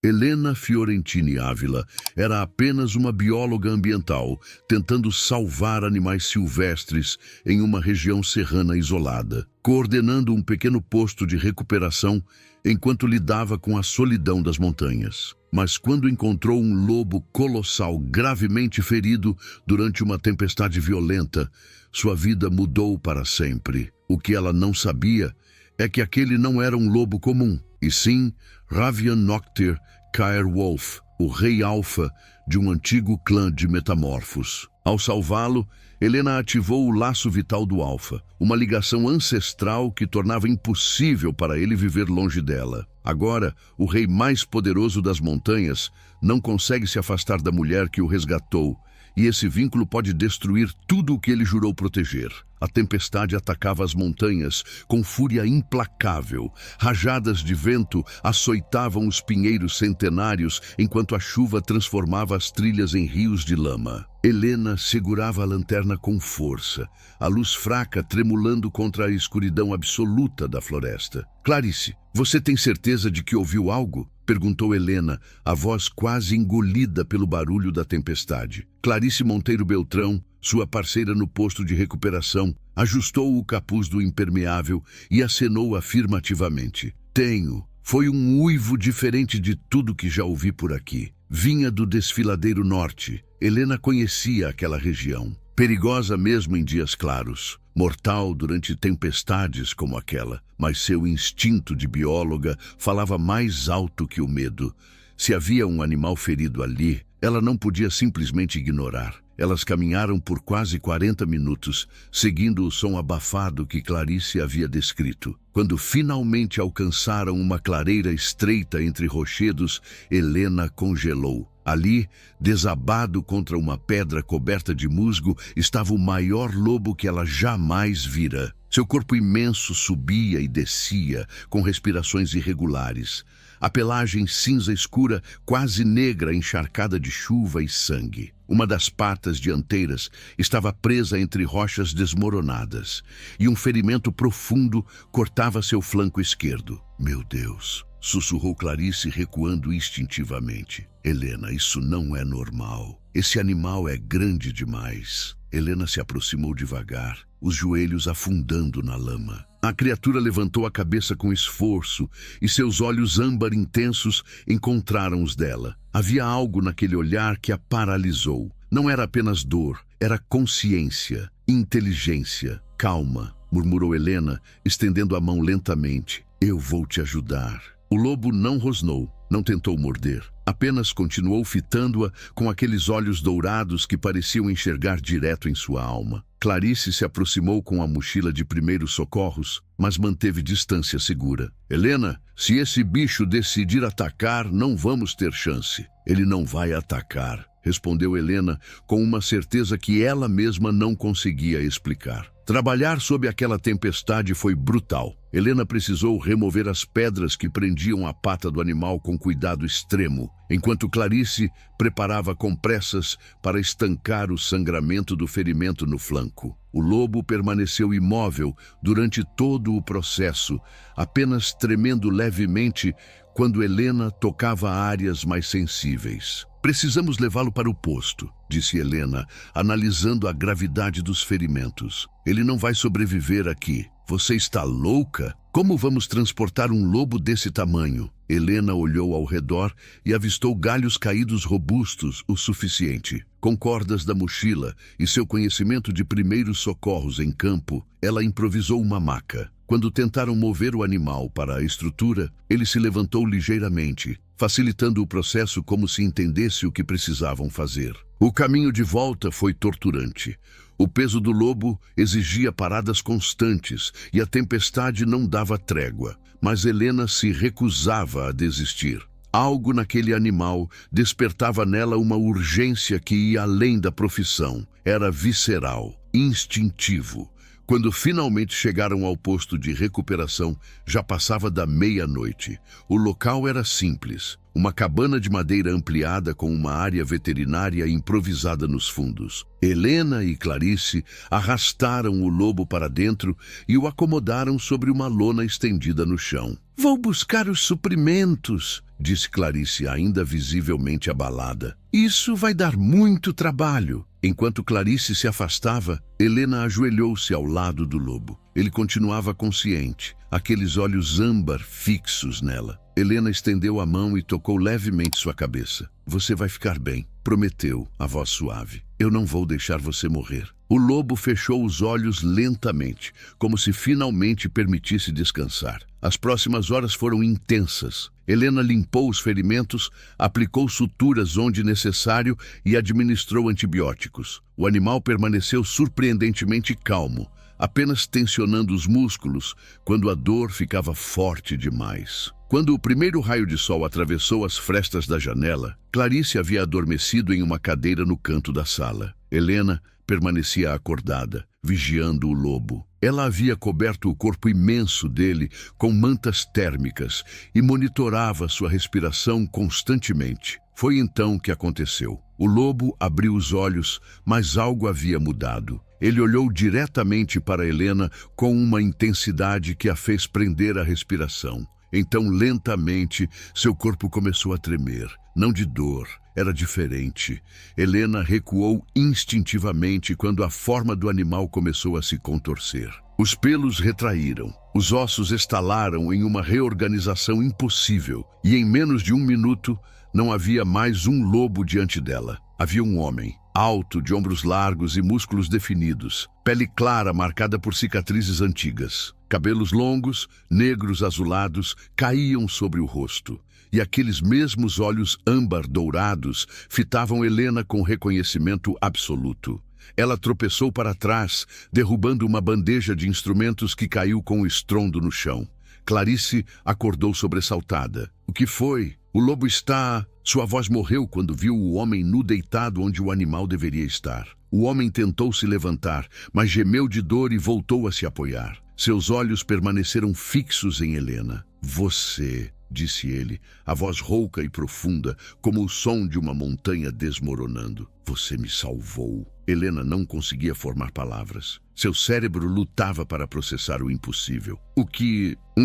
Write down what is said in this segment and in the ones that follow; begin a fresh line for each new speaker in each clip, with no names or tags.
Helena Fiorentini Ávila era apenas uma bióloga ambiental tentando salvar animais silvestres em uma região serrana isolada, coordenando um pequeno posto de recuperação enquanto lidava com a solidão das montanhas. Mas quando encontrou um lobo colossal gravemente ferido durante uma tempestade violenta, sua vida mudou para sempre. O que ela não sabia é que aquele não era um lobo comum, e sim Ravian Noctir Caerwolf, o rei alfa de um antigo clã de metamorfos. Ao salvá-lo, Helena ativou o laço vital do alfa, uma ligação ancestral que tornava impossível para ele viver longe dela. Agora, o rei mais poderoso das montanhas não consegue se afastar da mulher que o resgatou, e esse vínculo pode destruir tudo o que ele jurou proteger. A tempestade atacava as montanhas com fúria implacável. Rajadas de vento açoitavam os pinheiros centenários enquanto a chuva transformava as trilhas em rios de lama. Helena segurava a lanterna com força, a luz fraca tremulando contra a escuridão absoluta da floresta. Clarice, você tem certeza de que ouviu algo? Perguntou Helena, a voz quase engolida pelo barulho da tempestade. Clarice Monteiro Beltrão, sua parceira no posto de recuperação, ajustou o capuz do impermeável e acenou afirmativamente. Tenho. Foi um uivo diferente de tudo que já ouvi por aqui. Vinha do Desfiladeiro Norte. Helena conhecia aquela região. Perigosa mesmo em dias claros. Mortal durante tempestades como aquela. Mas seu instinto de bióloga falava mais alto que o medo. Se havia um animal ferido ali, ela não podia simplesmente ignorar. Elas caminharam por quase 40 minutos, seguindo o som abafado que Clarice havia descrito. Quando finalmente alcançaram uma clareira estreita entre rochedos, Helena congelou. Ali, desabado contra uma pedra coberta de musgo, estava o maior lobo que ela jamais vira. Seu corpo imenso subia e descia, com respirações irregulares. A pelagem cinza escura, quase negra, encharcada de chuva e sangue. Uma das patas dianteiras estava presa entre rochas desmoronadas, e um ferimento profundo cortava seu flanco esquerdo. Meu Deus! Sussurrou Clarice, recuando instintivamente. Helena, isso não é normal. Esse animal é grande demais. Helena se aproximou devagar, os joelhos afundando na lama. A criatura levantou a cabeça com esforço e seus olhos âmbar intensos encontraram os dela. Havia algo naquele olhar que a paralisou. Não era apenas dor, era consciência, inteligência. Calma, murmurou Helena, estendendo a mão lentamente. Eu vou te ajudar. O lobo não rosnou, não tentou morder. Apenas continuou fitando-a com aqueles olhos dourados que pareciam enxergar direto em sua alma. Clarice se aproximou com a mochila de primeiros socorros, mas manteve distância segura. Helena, se esse bicho decidir atacar, não vamos ter chance. Ele não vai atacar, respondeu Helena com uma certeza que ela mesma não conseguia explicar. Trabalhar sob aquela tempestade foi brutal. Helena precisou remover as pedras que prendiam a pata do animal com cuidado extremo, enquanto Clarice preparava compressas para estancar o sangramento do ferimento no flanco. O lobo permaneceu imóvel durante todo o processo, apenas tremendo levemente quando Helena tocava áreas mais sensíveis. Precisamos levá-lo para o posto, disse Helena, analisando a gravidade dos ferimentos. Ele não vai sobreviver aqui. Você está louca? Como vamos transportar um lobo desse tamanho? Helena olhou ao redor e avistou galhos caídos robustos o suficiente. Com cordas da mochila e seu conhecimento de primeiros socorros em campo, ela improvisou uma maca. Quando tentaram mover o animal para a estrutura, ele se levantou ligeiramente, facilitando o processo como se entendesse o que precisavam fazer. O caminho de volta foi torturante. O peso do lobo exigia paradas constantes e a tempestade não dava trégua, mas Helena se recusava a desistir. Algo naquele animal despertava nela uma urgência que ia além da profissão. Era visceral, instintivo. Quando finalmente chegaram ao posto de recuperação, já passava da meia-noite. O local era simples, uma cabana de madeira ampliada com uma área veterinária improvisada nos fundos. Helena e Clarice arrastaram o lobo para dentro e o acomodaram sobre uma lona estendida no chão. Vou buscar os suprimentos, disse Clarice, ainda visivelmente abalada. Isso vai dar muito trabalho. Enquanto Clarice se afastava, Helena ajoelhou-se ao lado do lobo. Ele continuava consciente, aqueles olhos âmbar fixos nela. Helena estendeu a mão e tocou levemente sua cabeça. Você vai ficar bem, prometeu, a voz suave. Eu não vou deixar você morrer. O lobo fechou os olhos lentamente, como se finalmente permitisse descansar. As próximas horas foram intensas. Helena limpou os ferimentos, aplicou suturas onde necessário e administrou antibióticos. O animal permaneceu surpreendentemente calmo, apenas tensionando os músculos quando a dor ficava forte demais. Quando o primeiro raio de sol atravessou as frestas da janela, Clarice havia adormecido em uma cadeira no canto da sala. Helena permanecia acordada, vigiando o lobo. Ela havia coberto o corpo imenso dele com mantas térmicas e monitorava sua respiração constantemente. Foi então que aconteceu. O lobo abriu os olhos, mas algo havia mudado. Ele olhou diretamente para Helena com uma intensidade que a fez prender a respiração. Então, lentamente, seu corpo começou a tremer. Não de dor, era diferente. Helena recuou instintivamente quando a forma do animal começou a se contorcer. Os pelos retraíram, os ossos estalaram em uma reorganização impossível, e em menos de 1 minuto, não havia mais um lobo diante dela. Havia um homem, alto, de ombros largos e músculos definidos, pele clara marcada por cicatrizes antigas. Cabelos longos, negros azulados, caíam sobre o rosto, e aqueles mesmos olhos âmbar dourados fitavam Helena com reconhecimento absoluto. Ela tropeçou para trás, derrubando uma bandeja de instrumentos que caiu com estrondo no chão. Clarice acordou sobressaltada. O que foi? O lobo está... Sua voz morreu quando viu o homem nu deitado onde o animal deveria estar. O homem tentou se levantar, mas gemeu de dor e voltou a se apoiar. Seus olhos permaneceram fixos em Helena. Você, disse ele, a voz rouca e profunda, como o som de uma montanha desmoronando. Você me salvou. Helena não conseguia formar palavras. Seu cérebro lutava para processar o impossível.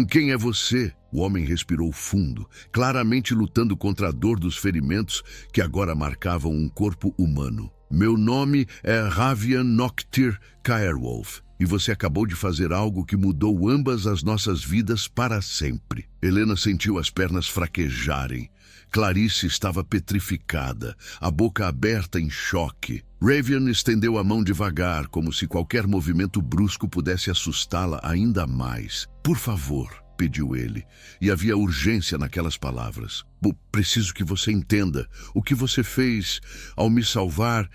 Quem é você? O homem respirou fundo, claramente lutando contra a dor dos ferimentos que agora marcavam um corpo humano. Meu nome é Ravian Noctir Caerwolf, e você acabou de fazer algo que mudou ambas as nossas vidas para sempre. Helena sentiu as pernas fraquejarem. Clarice estava petrificada, a boca aberta em choque. Ravian estendeu a mão devagar, como se qualquer movimento brusco pudesse assustá-la ainda mais. Por favor, pediu ele, e havia urgência naquelas palavras. Preciso que você entenda. O que você fez ao me salvar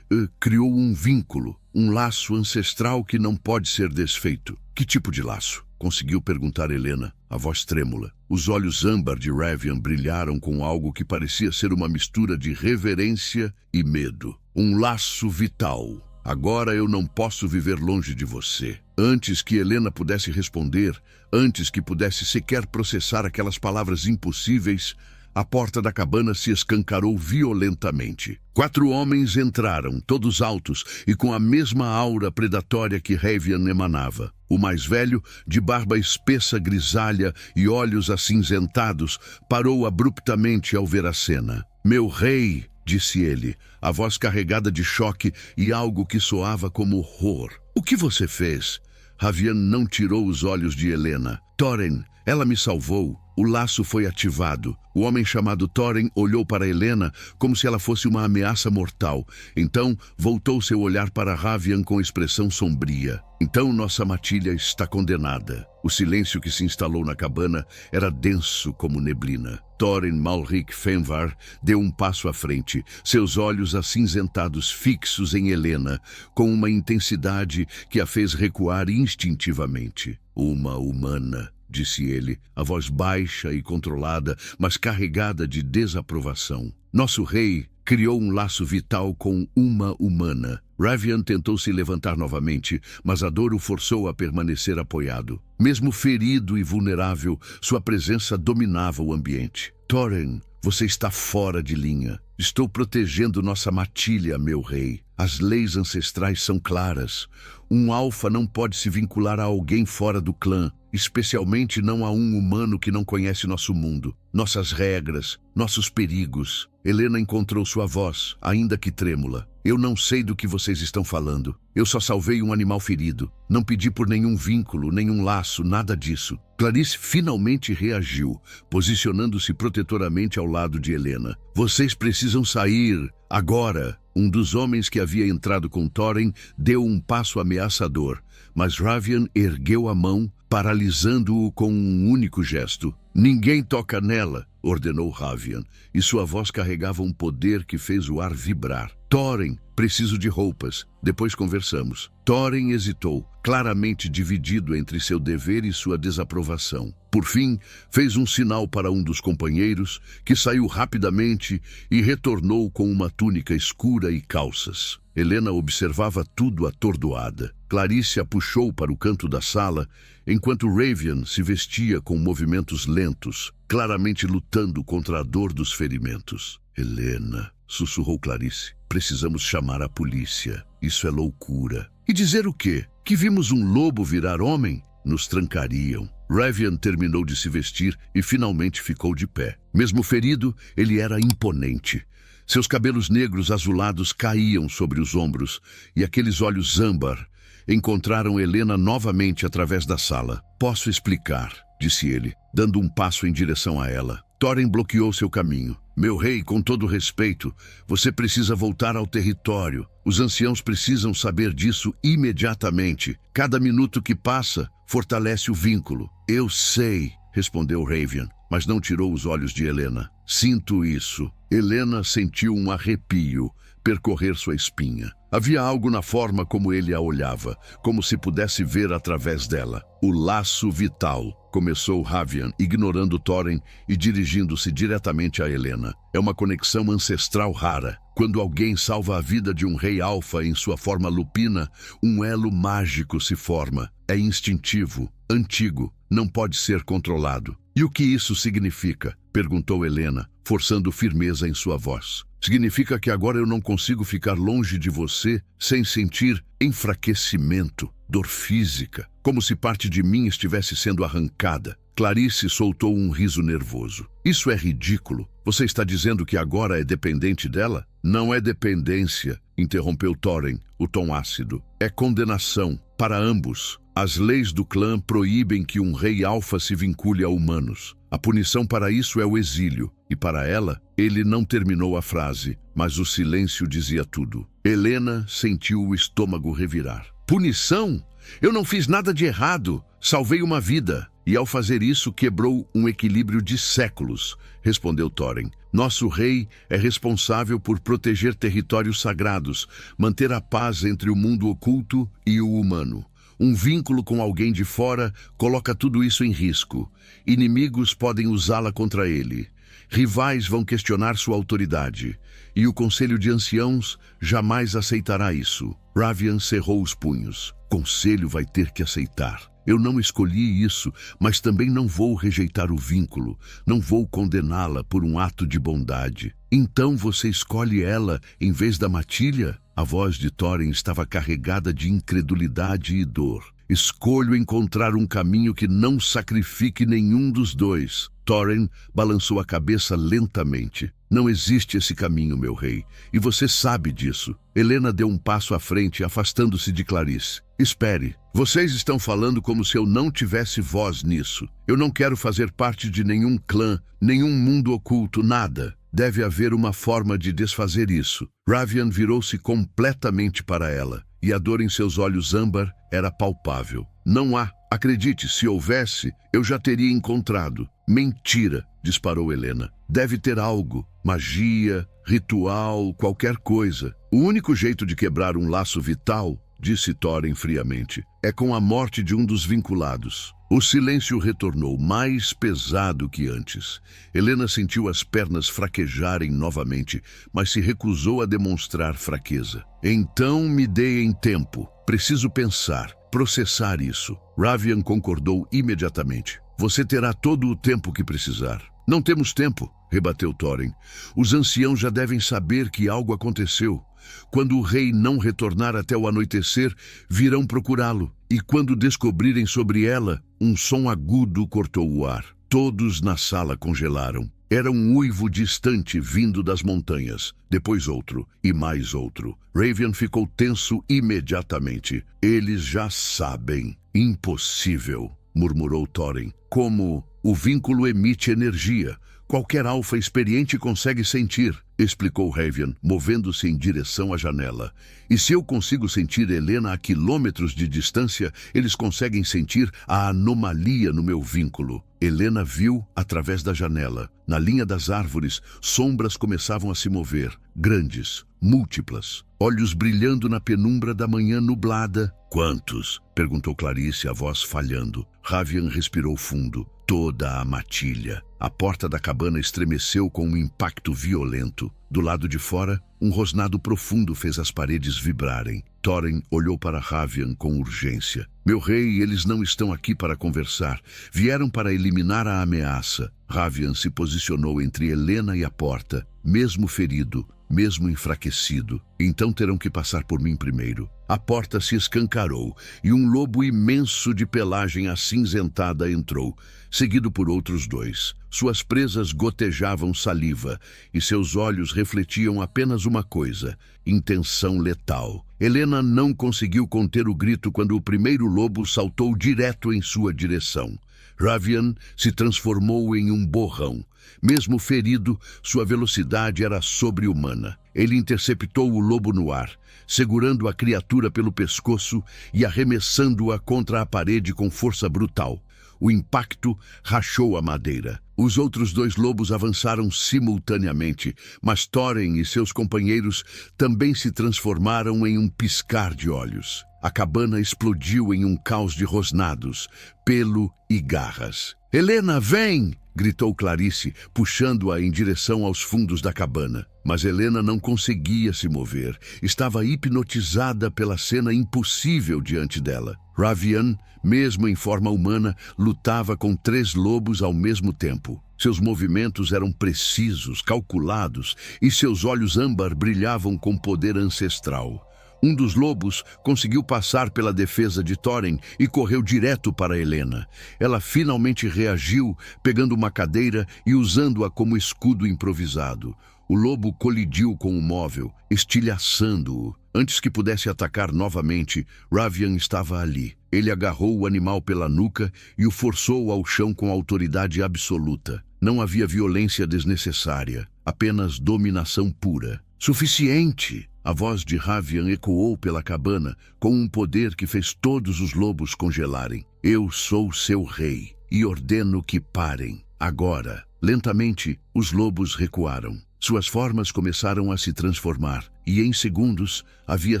criou um vínculo, um laço ancestral que não pode ser desfeito. Que tipo de laço? Conseguiu perguntar Helena, a voz trêmula. Os olhos âmbar de Ravian brilharam com algo que parecia ser uma mistura de reverência e medo. Um laço vital. Agora eu não posso viver longe de você. Antes que Helena pudesse responder, antes que pudesse sequer processar aquelas palavras impossíveis, a porta da cabana se escancarou violentamente. 4 homens entraram, todos altos e com a mesma aura predatória que Ravian emanava. O mais velho, de barba espessa grisalha e olhos acinzentados, parou abruptamente ao ver a cena. Meu rei, disse ele, a voz carregada de choque e algo que soava como horror. O que você fez? Ravian não tirou os olhos de Helena. Thorin, ela me salvou. O laço foi ativado. O homem chamado Thorin olhou para Helena como se ela fosse uma ameaça mortal. Então, voltou seu olhar para Ravian com expressão sombria. Então, nossa matilha está condenada. O silêncio que se instalou na cabana era denso como neblina. Thorin Malrik Fenvar deu um passo à frente, seus olhos acinzentados fixos em Helena, com uma intensidade que a fez recuar instintivamente. Uma humana, disse ele, a voz baixa e controlada, mas carregada de desaprovação. Nosso rei criou um laço vital com uma humana. Ravian tentou se levantar novamente, mas a dor o forçou a permanecer apoiado. Mesmo ferido e vulnerável, sua presença dominava o ambiente. Thorin, você está fora de linha. Estou protegendo nossa matilha, meu rei. As leis ancestrais são claras. Um alfa não pode se vincular a alguém fora do clã. especialmente não a um humano que não conhece nosso mundo, nossas regras, nossos perigos. Helena encontrou sua voz, ainda que trêmula. Eu não sei do que vocês estão falando. Eu só salvei um animal ferido. Não pedi por nenhum vínculo, nenhum laço, nada disso. Clarice finalmente reagiu, posicionando-se protetoramente ao lado de Helena. Vocês precisam sair, agora. Um dos homens que havia entrado com Thorin deu um passo ameaçador, mas Ravian ergueu a mão, paralisando-o com um único gesto. Ninguém toca nela, ordenou Ravian, e sua voz carregava um poder que fez o ar vibrar. Thorin, preciso de roupas. Depois conversamos. Thorin hesitou, claramente dividido entre seu dever e sua desaprovação. Por fim, fez um sinal para um dos companheiros, que saiu rapidamente e retornou com uma túnica escura e calças. Helena observava tudo atordoada. Clarice a puxou para o canto da sala, enquanto Ravian se vestia com movimentos lentos, claramente lutando contra a dor dos ferimentos. Helena, sussurrou Clarice, precisamos chamar a polícia. Isso é loucura. E dizer o quê? Que vimos um lobo virar homem? Nos trancariam. Ravian terminou de se vestir e finalmente ficou de pé. Mesmo ferido, ele era imponente. Seus cabelos negros azulados caíam sobre os ombros e aqueles olhos âmbar encontraram Helena novamente através da sala. Posso explicar, disse ele, dando um passo em direção a ela. Thorin bloqueou seu caminho. Meu rei, com todo respeito, você precisa voltar ao território. Os anciãos precisam saber disso imediatamente. Cada minuto que passa fortalece o vínculo. Eu sei, respondeu Ravian, mas não tirou os olhos de Helena. Sinto isso. Helena sentiu um arrepio percorrer sua espinha. Havia algo na forma como ele a olhava, como se pudesse ver através dela. O laço vital, começou Ravian, ignorando Thorin e dirigindo-se diretamente a Helena. É uma conexão ancestral rara. Quando alguém salva a vida de um rei alfa em sua forma lupina, um elo mágico se forma. É instintivo, antigo, não pode ser controlado. E o que isso significa? Perguntou Helena, forçando firmeza em sua voz. Significa que agora eu não consigo ficar longe de você sem sentir enfraquecimento, dor física, como se parte de mim estivesse sendo arrancada. Clarice soltou um riso nervoso. Isso é ridículo. Você está dizendo que agora é dependente dela? Não é dependência, interrompeu Thorin, o tom ácido. É condenação, para ambos. As leis do clã proíbem que um rei alfa se vincule a humanos. A punição para isso é o exílio, e para ela, ele não terminou a frase, mas o silêncio dizia tudo. Helena sentiu o estômago revirar. Punição? Eu não fiz nada de errado. Salvei uma vida. E ao fazer isso, quebrou um equilíbrio de séculos, respondeu Thorin. Nosso rei é responsável por proteger territórios sagrados, manter a paz entre o mundo oculto e o humano. Um vínculo com alguém de fora coloca tudo isso em risco. Inimigos podem usá-la contra ele. Rivais vão questionar sua autoridade. E o Conselho de Anciãos jamais aceitará isso. Ravian cerrou os punhos. Conselho vai ter que aceitar. Eu não escolhi isso, mas também não vou rejeitar o vínculo. Não vou condená-la por um ato de bondade. Então você escolhe ela em vez da matilha? A voz de Thorin estava carregada de incredulidade e dor. Escolho encontrar um caminho que não sacrifique nenhum dos dois. Thorin balançou a cabeça lentamente. Não existe esse caminho, meu rei, e você sabe disso. Helena deu um passo à frente, afastando-se de Clarice. Espere, vocês estão falando como se eu não tivesse voz nisso. Eu não quero fazer parte de nenhum clã, nenhum mundo oculto, nada. Deve haver uma forma de desfazer isso. Ravian virou-se completamente para ela, e a dor em seus olhos âmbar era palpável. Não há. Acredite, se houvesse, eu já teria encontrado. Mentira, disparou Helena. Deve ter algo. Magia, ritual, qualquer coisa. O único jeito de quebrar um laço vital, disse Thorin friamente, é com a morte de um dos vinculados. O silêncio retornou mais pesado que antes. Helena sentiu as pernas fraquejarem novamente, mas se recusou a demonstrar fraqueza. Então me deem tempo. Preciso pensar, processar isso. Ravian concordou imediatamente. Você terá todo o tempo que precisar. Não temos tempo, rebateu Thorin. Os anciãos já devem saber que algo aconteceu. Quando o rei não retornar até o anoitecer, virão procurá-lo. E quando descobrirem sobre ela, um som agudo cortou o ar. Todos na sala congelaram. Era um uivo distante vindo das montanhas. Depois outro, e mais outro. Raven ficou tenso imediatamente. Eles já sabem. Impossível, murmurou Thorin. Como o vínculo emite energia. Qualquer alfa experiente consegue sentir, explicou Raven, movendo-se em direção à janela. E se eu consigo sentir Helena a quilômetros de distância, eles conseguem sentir a anomalia no meu vínculo. Helena viu através da janela. Na linha das árvores, sombras começavam a se mover, grandes, múltiplas, olhos brilhando na penumbra da manhã nublada. Quantos? Perguntou Clarice, a voz falhando. Ravian respirou fundo. Toda a matilha. A porta da cabana estremeceu com um impacto violento. Do lado de fora, um rosnado profundo fez as paredes vibrarem. Thorin olhou para Ravian com urgência. Meu rei, eles não estão aqui para conversar. Vieram para eliminar a ameaça. Ravian se posicionou entre Helena e a porta, mesmo ferido, mesmo enfraquecido. Então terão que passar por mim primeiro. A porta se escancarou e um lobo imenso de pelagem acinzentada entrou, seguido por outros dois. Suas presas gotejavam saliva e seus olhos refletiam apenas uma coisa: intenção letal. Helena não conseguiu conter o grito quando o primeiro lobo saltou direto em sua direção. Ravian se transformou em um borrão. Mesmo ferido, sua velocidade era sobre-humana. Ele interceptou o lobo no ar, segurando a criatura pelo pescoço e arremessando-a contra a parede com força brutal. O impacto rachou a madeira. Os outros dois lobos avançaram simultaneamente, mas Thorin e seus companheiros também se transformaram em um piscar de olhos. A cabana explodiu em um caos de rosnados, pelo e garras. «Helena, vem!» gritou Clarice, puxando-a em direção aos fundos da cabana. Mas Helena não conseguia se mover. Estava hipnotizada pela cena impossível diante dela. Ravian, mesmo em forma humana, lutava com 3 lobos ao mesmo tempo. Seus movimentos eram precisos, calculados, e seus olhos âmbar brilhavam com poder ancestral. Um dos lobos conseguiu passar pela defesa de Thorin e correu direto para Helena. Ela finalmente reagiu, pegando uma cadeira e usando-a como escudo improvisado. O lobo colidiu com o móvel, estilhaçando-o. Antes que pudesse atacar novamente, Ravian estava ali. Ele agarrou o animal pela nuca e o forçou ao chão com autoridade absoluta. Não havia violência desnecessária, apenas dominação pura. Suficiente! A voz de Ravian ecoou pela cabana com um poder que fez todos os lobos congelarem. Eu sou seu rei e ordeno que parem. Agora, lentamente, os lobos recuaram. Suas formas começaram a se transformar e, em segundos, havia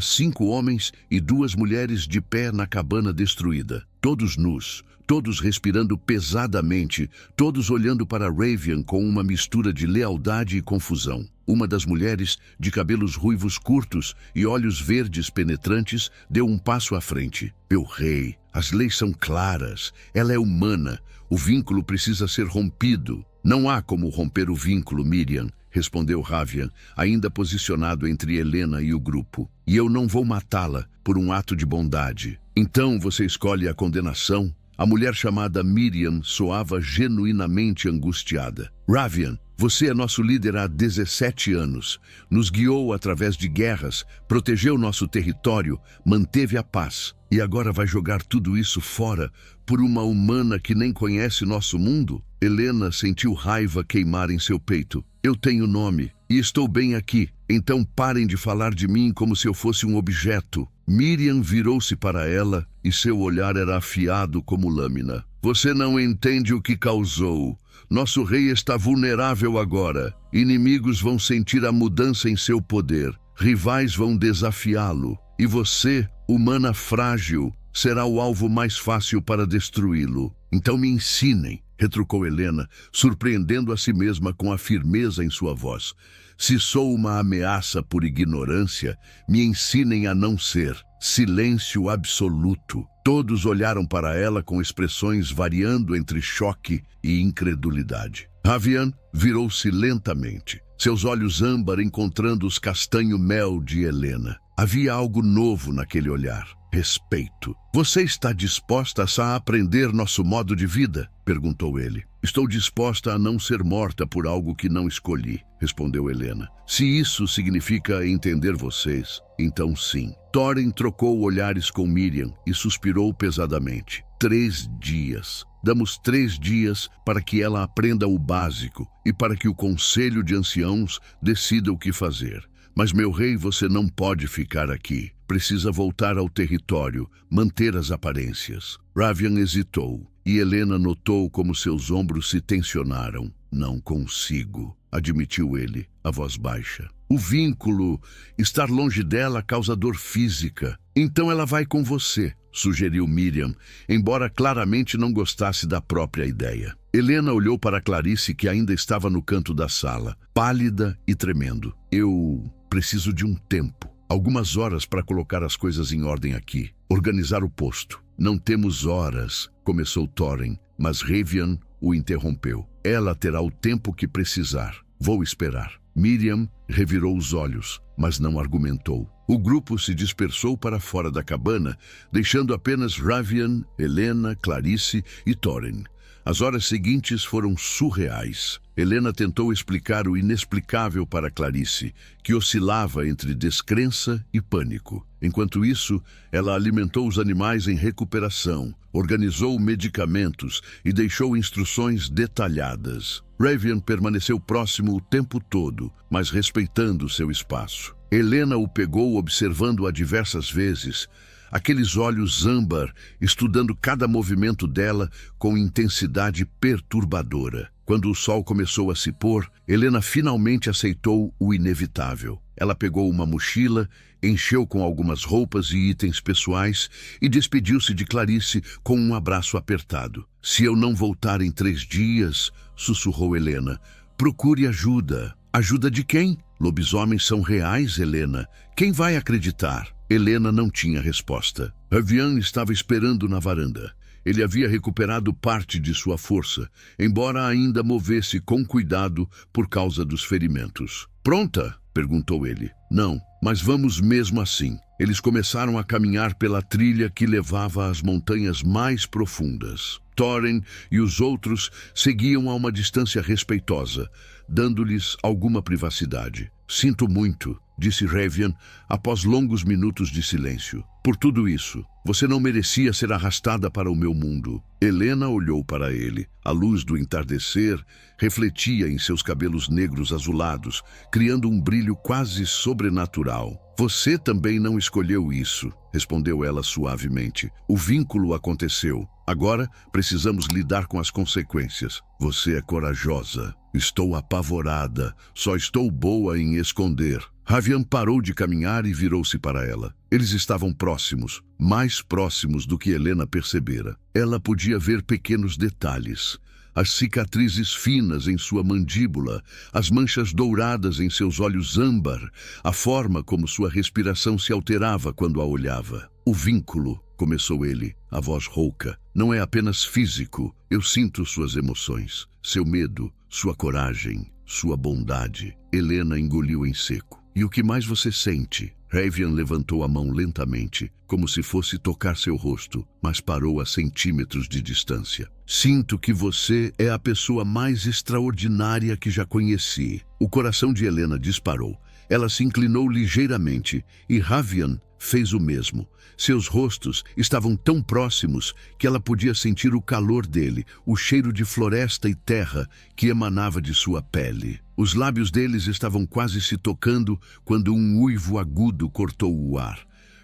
5 homens e 2 mulheres de pé na cabana destruída. Todos nus, todos respirando pesadamente, todos olhando para Ravian com uma mistura de lealdade e confusão. Uma das mulheres, de cabelos ruivos curtos e olhos verdes penetrantes, deu um passo à frente. Meu rei, as leis são claras. Ela é humana. O vínculo precisa ser rompido. Não há como romper o vínculo, Miriam, respondeu Ravian, ainda posicionado entre Helena e o grupo. E eu não vou matá-la por um ato de bondade. Então você escolhe a condenação? A mulher chamada Miriam soava genuinamente angustiada. Ravian, você é nosso líder há 17 anos. Nos guiou através de guerras, protegeu nosso território, manteve a paz. E agora vai jogar tudo isso fora por uma humana que nem conhece nosso mundo? Helena sentiu raiva queimar em seu peito. Eu tenho nome e estou bem aqui, então parem de falar de mim como se eu fosse um objeto. Miriam virou-se para ela e seu olhar era afiado como lâmina. Você não entende o que causou. Nosso rei está vulnerável agora. Inimigos vão sentir a mudança em seu poder. Rivais vão desafiá-lo. E você, humana frágil, será o alvo mais fácil para destruí-lo. Então me ensinem, retrucou Helena, surpreendendo a si mesma com a firmeza em sua voz. Se sou uma ameaça por ignorância, me ensinem a não ser. Silêncio absoluto. Todos olharam para ela com expressões variando entre choque e incredulidade. Ravian virou-se lentamente, seus olhos âmbar encontrando os castanho-mel de Helena. Havia algo novo naquele olhar. Respeito. Você está disposta a aprender nosso modo de vida? Perguntou ele. Estou disposta a não ser morta por algo que não escolhi, respondeu Helena. Se isso significa entender vocês, então sim. Thorin trocou olhares com Miriam e suspirou pesadamente. 3 dias. Damos 3 dias para que ela aprenda o básico e para que o Conselho de Anciãos decida o que fazer. Mas, meu rei, você não pode ficar aqui. Precisa voltar ao território, manter as aparências. Ravian hesitou, e Helena notou como seus ombros se tensionaram. Não consigo, admitiu ele, a voz baixa. O vínculo, estar longe dela causa dor física. Então ela vai com você, sugeriu Miriam, embora claramente não gostasse da própria ideia. Helena olhou para Clarice, que ainda estava no canto da sala, pálida e tremendo. Eu preciso de um tempo, algumas horas para colocar as coisas em ordem aqui, organizar o posto. Não temos horas, começou Thorin, mas Ravian o interrompeu. Ela terá o tempo que precisar. Vou esperar. Miriam revirou os olhos, mas não argumentou. O grupo se dispersou para fora da cabana, deixando apenas Ravian, Helena, Clarice e Thorin. As horas seguintes foram surreais. Helena tentou explicar o inexplicável para Clarice, que oscilava entre descrença e pânico. Enquanto isso, ela alimentou os animais em recuperação, organizou medicamentos e deixou instruções detalhadas. Ravian permaneceu próximo o tempo todo, mas respeitando seu espaço. Helena o pegou observando-a diversas vezes, aqueles olhos âmbar estudando cada movimento dela com intensidade perturbadora. Quando o sol começou a se pôr, Helena finalmente aceitou o inevitável. Ela pegou uma mochila, encheu com algumas roupas e itens pessoais e despediu-se de Clarice com um abraço apertado. Se eu não voltar em 3 dias, sussurrou Helena, procure ajuda. Ajuda de quem? Lobisomens são reais, Helena. Quem vai acreditar? Helena não tinha resposta. Ravian estava esperando na varanda. Ele havia recuperado parte de sua força, embora ainda movesse com cuidado por causa dos ferimentos. Pronta? Perguntou ele. Não, mas vamos mesmo assim. Eles começaram a caminhar pela trilha que levava às montanhas mais profundas. Thorin e os outros seguiam a uma distância respeitosa, dando-lhes alguma privacidade. Sinto muito, disse Ravian após longos minutos de silêncio. Por tudo isso, você não merecia ser arrastada para o meu mundo. Helena olhou para ele. A luz do entardecer refletia em seus cabelos negros azulados, criando um brilho quase sobrenatural. Você também não escolheu isso, respondeu ela suavemente. O vínculo aconteceu. Agora precisamos lidar com as consequências. Você é corajosa. Estou apavorada. Só estou boa em esconder. Ravian parou de caminhar e virou-se para ela. Eles estavam próximos, mais próximos do que Helena percebera. Ela podia ver pequenos detalhes. As cicatrizes finas em sua mandíbula, as manchas douradas em seus olhos âmbar, a forma como sua respiração se alterava quando a olhava. O vínculo, começou ele, a voz rouca, não é apenas físico. Eu sinto suas emoções, seu medo, sua coragem, sua bondade. Helena engoliu em seco. E o que mais você sente? Ravian levantou a mão lentamente, como se fosse tocar seu rosto, mas parou a centímetros de distância. Sinto que você é a pessoa mais extraordinária que já conheci. O coração de Helena disparou. Ela se inclinou ligeiramente e Ravian fez o mesmo. Seus rostos estavam tão próximos que ela podia sentir o calor dele, o cheiro de floresta e terra que emanava de sua pele. Os lábios deles estavam quase se tocando quando um uivo agudo cortou o ar.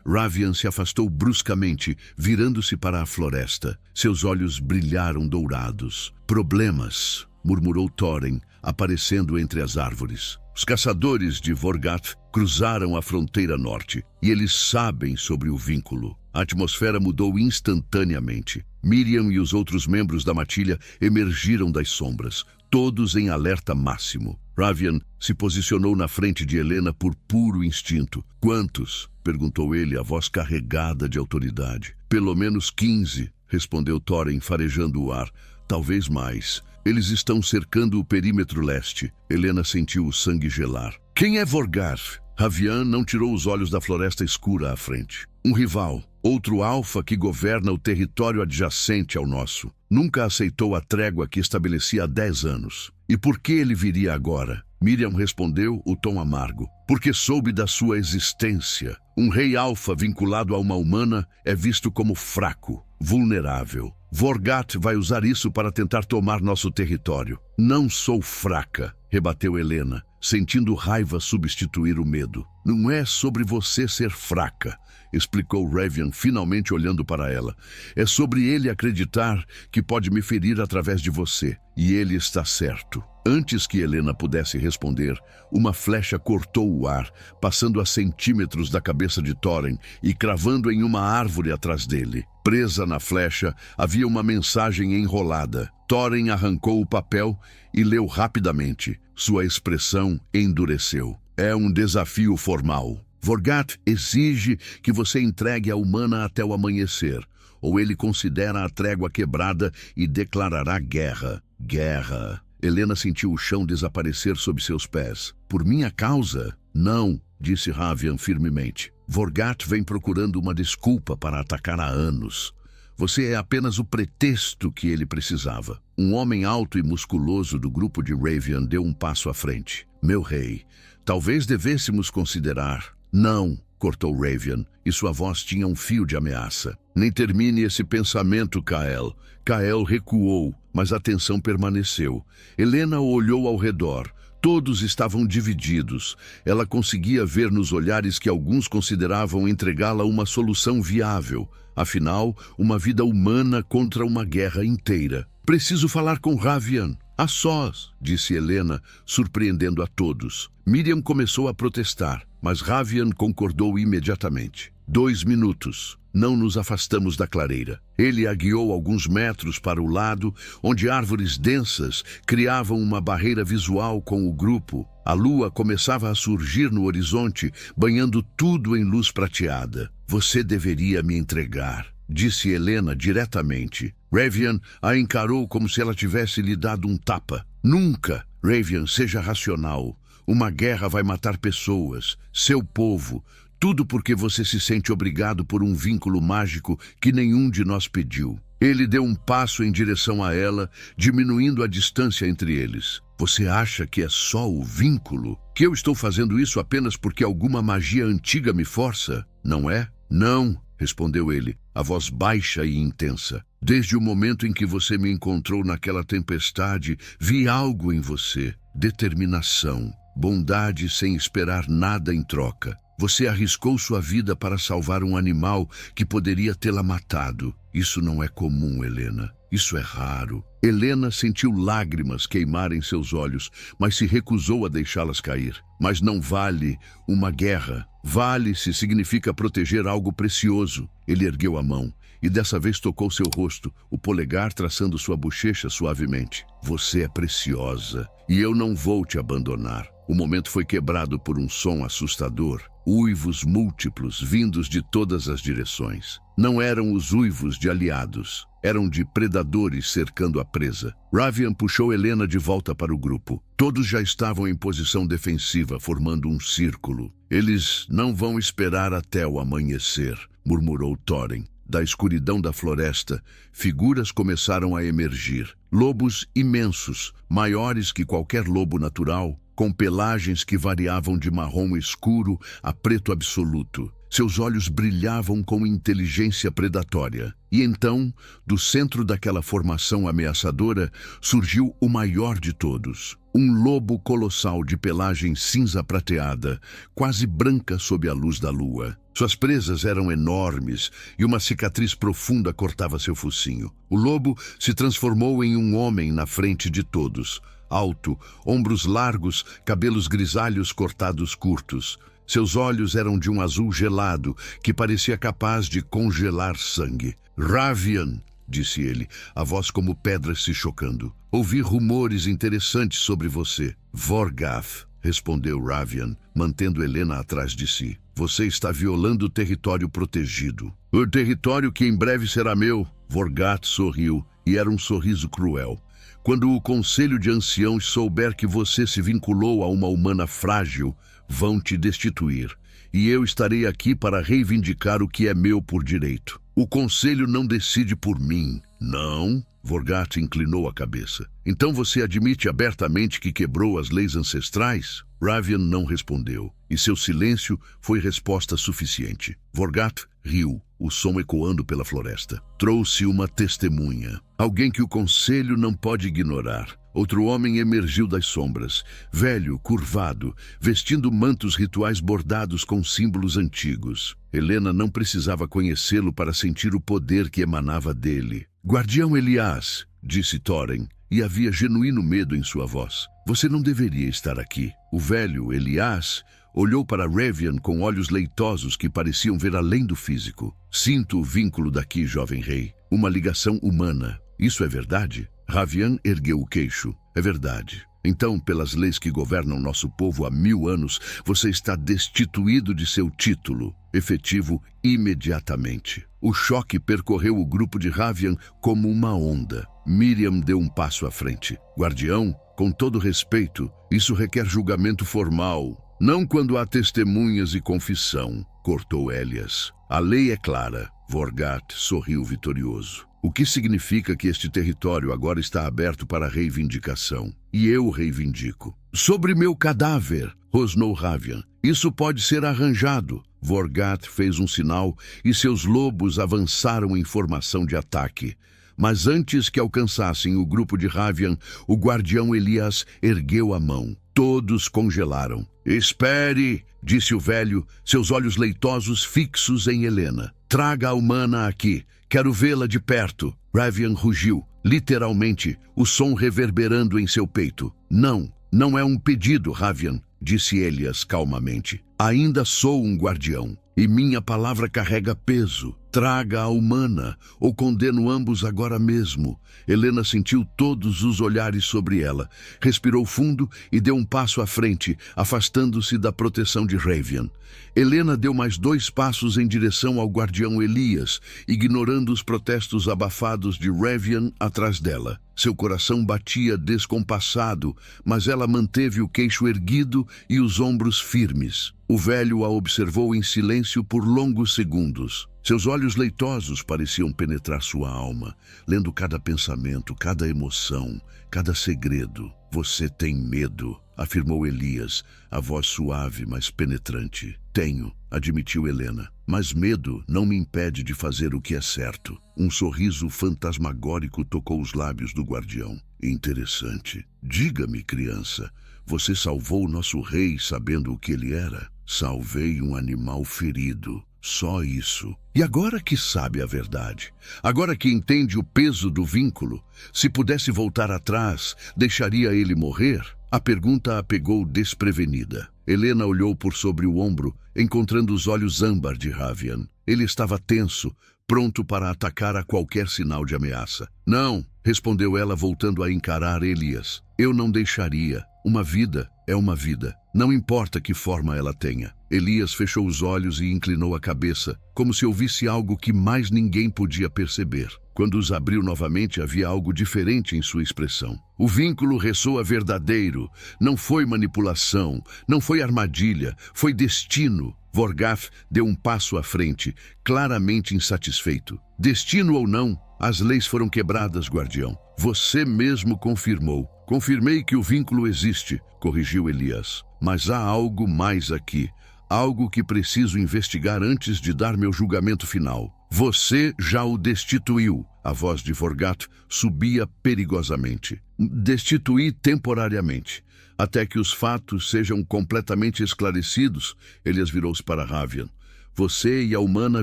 Ravian se afastou bruscamente, virando-se para a floresta. Seus olhos brilharam dourados. Problemas, murmurou Thorin, aparecendo entre as árvores. Os caçadores de Vorgath cruzaram a fronteira norte e eles sabem sobre o vínculo. A atmosfera mudou instantaneamente. Miriam e os outros membros da matilha emergiram das sombras, todos em alerta máximo. Ravian se posicionou na frente de Helena por puro instinto. Quantos? Perguntou ele, a voz carregada de autoridade. Pelo menos 15, respondeu Thorin, farejando o ar. talvez mais. Eles estão cercando o perímetro leste. Helena sentiu o sangue gelar. Quem é Vorgarth? Ravian não tirou os olhos da floresta escura à frente. Um rival, outro alfa que governa o território adjacente ao nosso. Nunca aceitou a trégua que estabelecia há 10 anos. E por que ele viria agora? Miriam respondeu, o tom amargo. Porque soube da sua existência. Um rei alfa vinculado a uma humana é visto como fraco, vulnerável. Vorgarth vai usar isso para tentar tomar nosso território. Não sou fraca, rebateu Helena, sentindo raiva substituir o medo. Não é sobre você ser fraca, explicou Ravian, finalmente olhando para ela. É sobre ele acreditar que pode me ferir através de você. E ele está certo. Antes que Helena pudesse responder, uma flecha cortou o ar, passando a centímetros da cabeça de Thorin e cravando em uma árvore atrás dele. Presa na flecha, havia uma mensagem enrolada. Thorin arrancou o papel e leu rapidamente. Sua expressão endureceu. É um desafio formal. Vorgarth exige que você entregue a humana até o amanhecer, ou ele considera a trégua quebrada e declarará guerra. Guerra. Helena sentiu o chão desaparecer sob seus pés. Por minha causa? Não, disse Ravian firmemente. Vorgarth vem procurando uma desculpa para atacar há anos. Você é apenas o pretexto que ele precisava. Um homem alto e musculoso do grupo de Ravian deu um passo à frente. Meu rei, talvez devêssemos considerar... Não, cortou Ravian, e sua voz tinha um fio de ameaça. Nem termine esse pensamento, Kael. Kael recuou, mas a tensão permaneceu. Helena olhou ao redor. Todos estavam divididos. Ela conseguia ver nos olhares que alguns consideravam entregá-la uma solução viável. Afinal, uma vida humana contra uma guerra inteira. Preciso falar com Ravian. A sós, disse Helena, surpreendendo a todos. Miriam começou a protestar, mas Ravian concordou imediatamente. 2 minutos. Não nos afastamos da clareira. Ele a guiou alguns metros para o lado, onde árvores densas criavam uma barreira visual com o grupo. A lua começava a surgir no horizonte, banhando tudo em luz prateada. Você deveria me entregar, disse Helena diretamente. Ravian a encarou como se ela tivesse lhe dado um tapa. Nunca! Ravian, seja racional. Uma guerra vai matar pessoas, seu povo, tudo porque você se sente obrigado por um vínculo mágico que nenhum de nós pediu. Ele deu um passo em direção a ela, diminuindo a distância entre eles. Você acha que é só o vínculo? Que eu estou fazendo isso apenas porque alguma magia antiga me força? Não é? Não, respondeu ele, a voz baixa e intensa. Desde o momento em que você me encontrou naquela tempestade, vi algo em você. Determinação, bondade sem esperar nada em troca. Você arriscou sua vida para salvar um animal que poderia tê-la matado. Isso não é comum, Helena. Isso é raro. Helena sentiu lágrimas queimarem seus olhos, mas se recusou a deixá-las cair. Mas não vale uma guerra. Vale se significa proteger algo precioso. Ele ergueu a mão e dessa vez tocou seu rosto, o polegar traçando sua bochecha suavemente. Você é preciosa e eu não vou te abandonar. O momento foi quebrado por um som assustador. Uivos múltiplos vindos de todas as direções. Não eram os uivos de aliados, eram de predadores cercando a presa. Ravian puxou Helena de volta para o grupo. Todos já estavam em posição defensiva, formando um círculo. Eles não vão esperar até o amanhecer, murmurou Thorin. Da escuridão da floresta, figuras começaram a emergir. Lobos imensos, maiores que qualquer lobo natural, com pelagens que variavam de marrom escuro a preto absoluto. Seus olhos brilhavam com inteligência predatória. E então, do centro daquela formação ameaçadora, surgiu o maior de todos. Um lobo colossal de pelagem cinza prateada, quase branca sob a luz da lua. Suas presas eram enormes e uma cicatriz profunda cortava seu focinho. O lobo se transformou em um homem na frente de todos. Alto, ombros largos, cabelos grisalhos cortados curtos. Seus olhos eram de um azul gelado, que parecia capaz de congelar sangue. Ravian, disse ele, a voz como pedras se chocando. Ouvi rumores interessantes sobre você. Vorgarth, respondeu Ravian, mantendo Helena atrás de si. Você está violando o território protegido. O território que em breve será meu. Vorgarth sorriu. e era um sorriso cruel. Quando o conselho de anciãos souber que você se vinculou a uma humana frágil, vão te destituir. E eu estarei aqui para reivindicar o que é meu por direito. O conselho não decide por mim. Não? Vorgat inclinou a cabeça. Então você admite abertamente que quebrou as leis ancestrais? Ravian não respondeu, e seu silêncio foi resposta suficiente. Vorgat riu, o som ecoando pela floresta. Trouxe uma testemunha. Alguém que o conselho não pode ignorar. Outro homem emergiu das sombras, velho, curvado, vestindo mantos rituais bordados com símbolos antigos. Helena não precisava conhecê-lo para sentir o poder que emanava dele. Guardião Elias, disse Thorin, e havia genuíno medo em sua voz. Você não deveria estar aqui. O velho Elias olhou para Ravian com olhos leitosos que pareciam ver além do físico. Sinto o vínculo daqui, jovem rei. Uma ligação humana. Isso é verdade? Ravian ergueu o queixo. É verdade. Então, pelas leis que governam nosso povo há 1000 anos, você está destituído de seu título, efetivo imediatamente. O choque percorreu o grupo de Ravian como uma onda. Miriam deu um passo à frente. Guardião, com todo respeito, isso requer julgamento formal. Não quando há testemunhas e confissão, cortou Elias. A lei é clara. Vorgat sorriu vitorioso. O que significa que este território agora está aberto para reivindicação. E eu reivindico. Sobre meu cadáver, rosnou Ravian. Isso pode ser arranjado. Vorgat fez um sinal e seus lobos avançaram em formação de ataque. Mas antes que alcançassem o grupo de Ravian, o guardião Elias ergueu a mão. Todos congelaram. Espere, disse o velho, seus olhos leitosos fixos em Helena. Traga a humana aqui. Quero vê-la de perto. Ravian rugiu, literalmente, o som reverberando em seu peito. Não é um pedido, Ravian, disse Elias calmamente. Ainda sou um guardião, e minha palavra carrega peso. Traga a humana, ou condeno ambos agora mesmo. Helena sentiu todos os olhares sobre ela, respirou fundo e deu um passo à frente, afastando-se da proteção de Ravian. Helena deu mais 2 passos em direção ao guardião Elias, ignorando os protestos abafados de Ravian atrás dela. Seu coração batia descompassado, mas ela manteve o queixo erguido e os ombros firmes. O velho a observou em silêncio por longos segundos. Seus olhos leitosos pareciam penetrar sua alma, lendo cada pensamento, cada emoção, cada segredo. Você tem medo, afirmou Elias, a voz suave, mas penetrante. Tenho, admitiu Helena, mas medo não me impede de fazer o que é certo. Um sorriso fantasmagórico tocou os lábios do guardião. Interessante. Diga-me, criança, você salvou nosso rei sabendo o que ele era? Salvei um animal ferido. Só isso. E agora que sabe a verdade, agora que entende o peso do vínculo, se pudesse voltar atrás, deixaria ele morrer? A pergunta a pegou desprevenida. Helena olhou por sobre o ombro, encontrando os olhos âmbar de Ravian. Ele estava tenso, pronto para atacar a qualquer sinal de ameaça. Não, respondeu ela voltando a encarar Elias. Eu não deixaria. Uma vida é uma vida. Não importa que forma ela tenha. Elias fechou os olhos e inclinou a cabeça, como se ouvisse algo que mais ninguém podia perceber. Quando os abriu novamente, havia algo diferente em sua expressão. O vínculo ressoa verdadeiro. Não foi manipulação, não foi armadilha, foi destino. Vorgat deu um passo à frente, claramente insatisfeito. Destino ou não, as leis foram quebradas, guardião. Você mesmo confirmou. Confirmei que o vínculo existe, corrigiu Elias. Mas há algo mais aqui. Algo que preciso investigar antes de dar meu julgamento final. Você já o destituiu. A voz de Vorgat subia perigosamente. Destituí temporariamente. Até que os fatos sejam completamente esclarecidos, Elias virou-se para Ravian. Você e a humana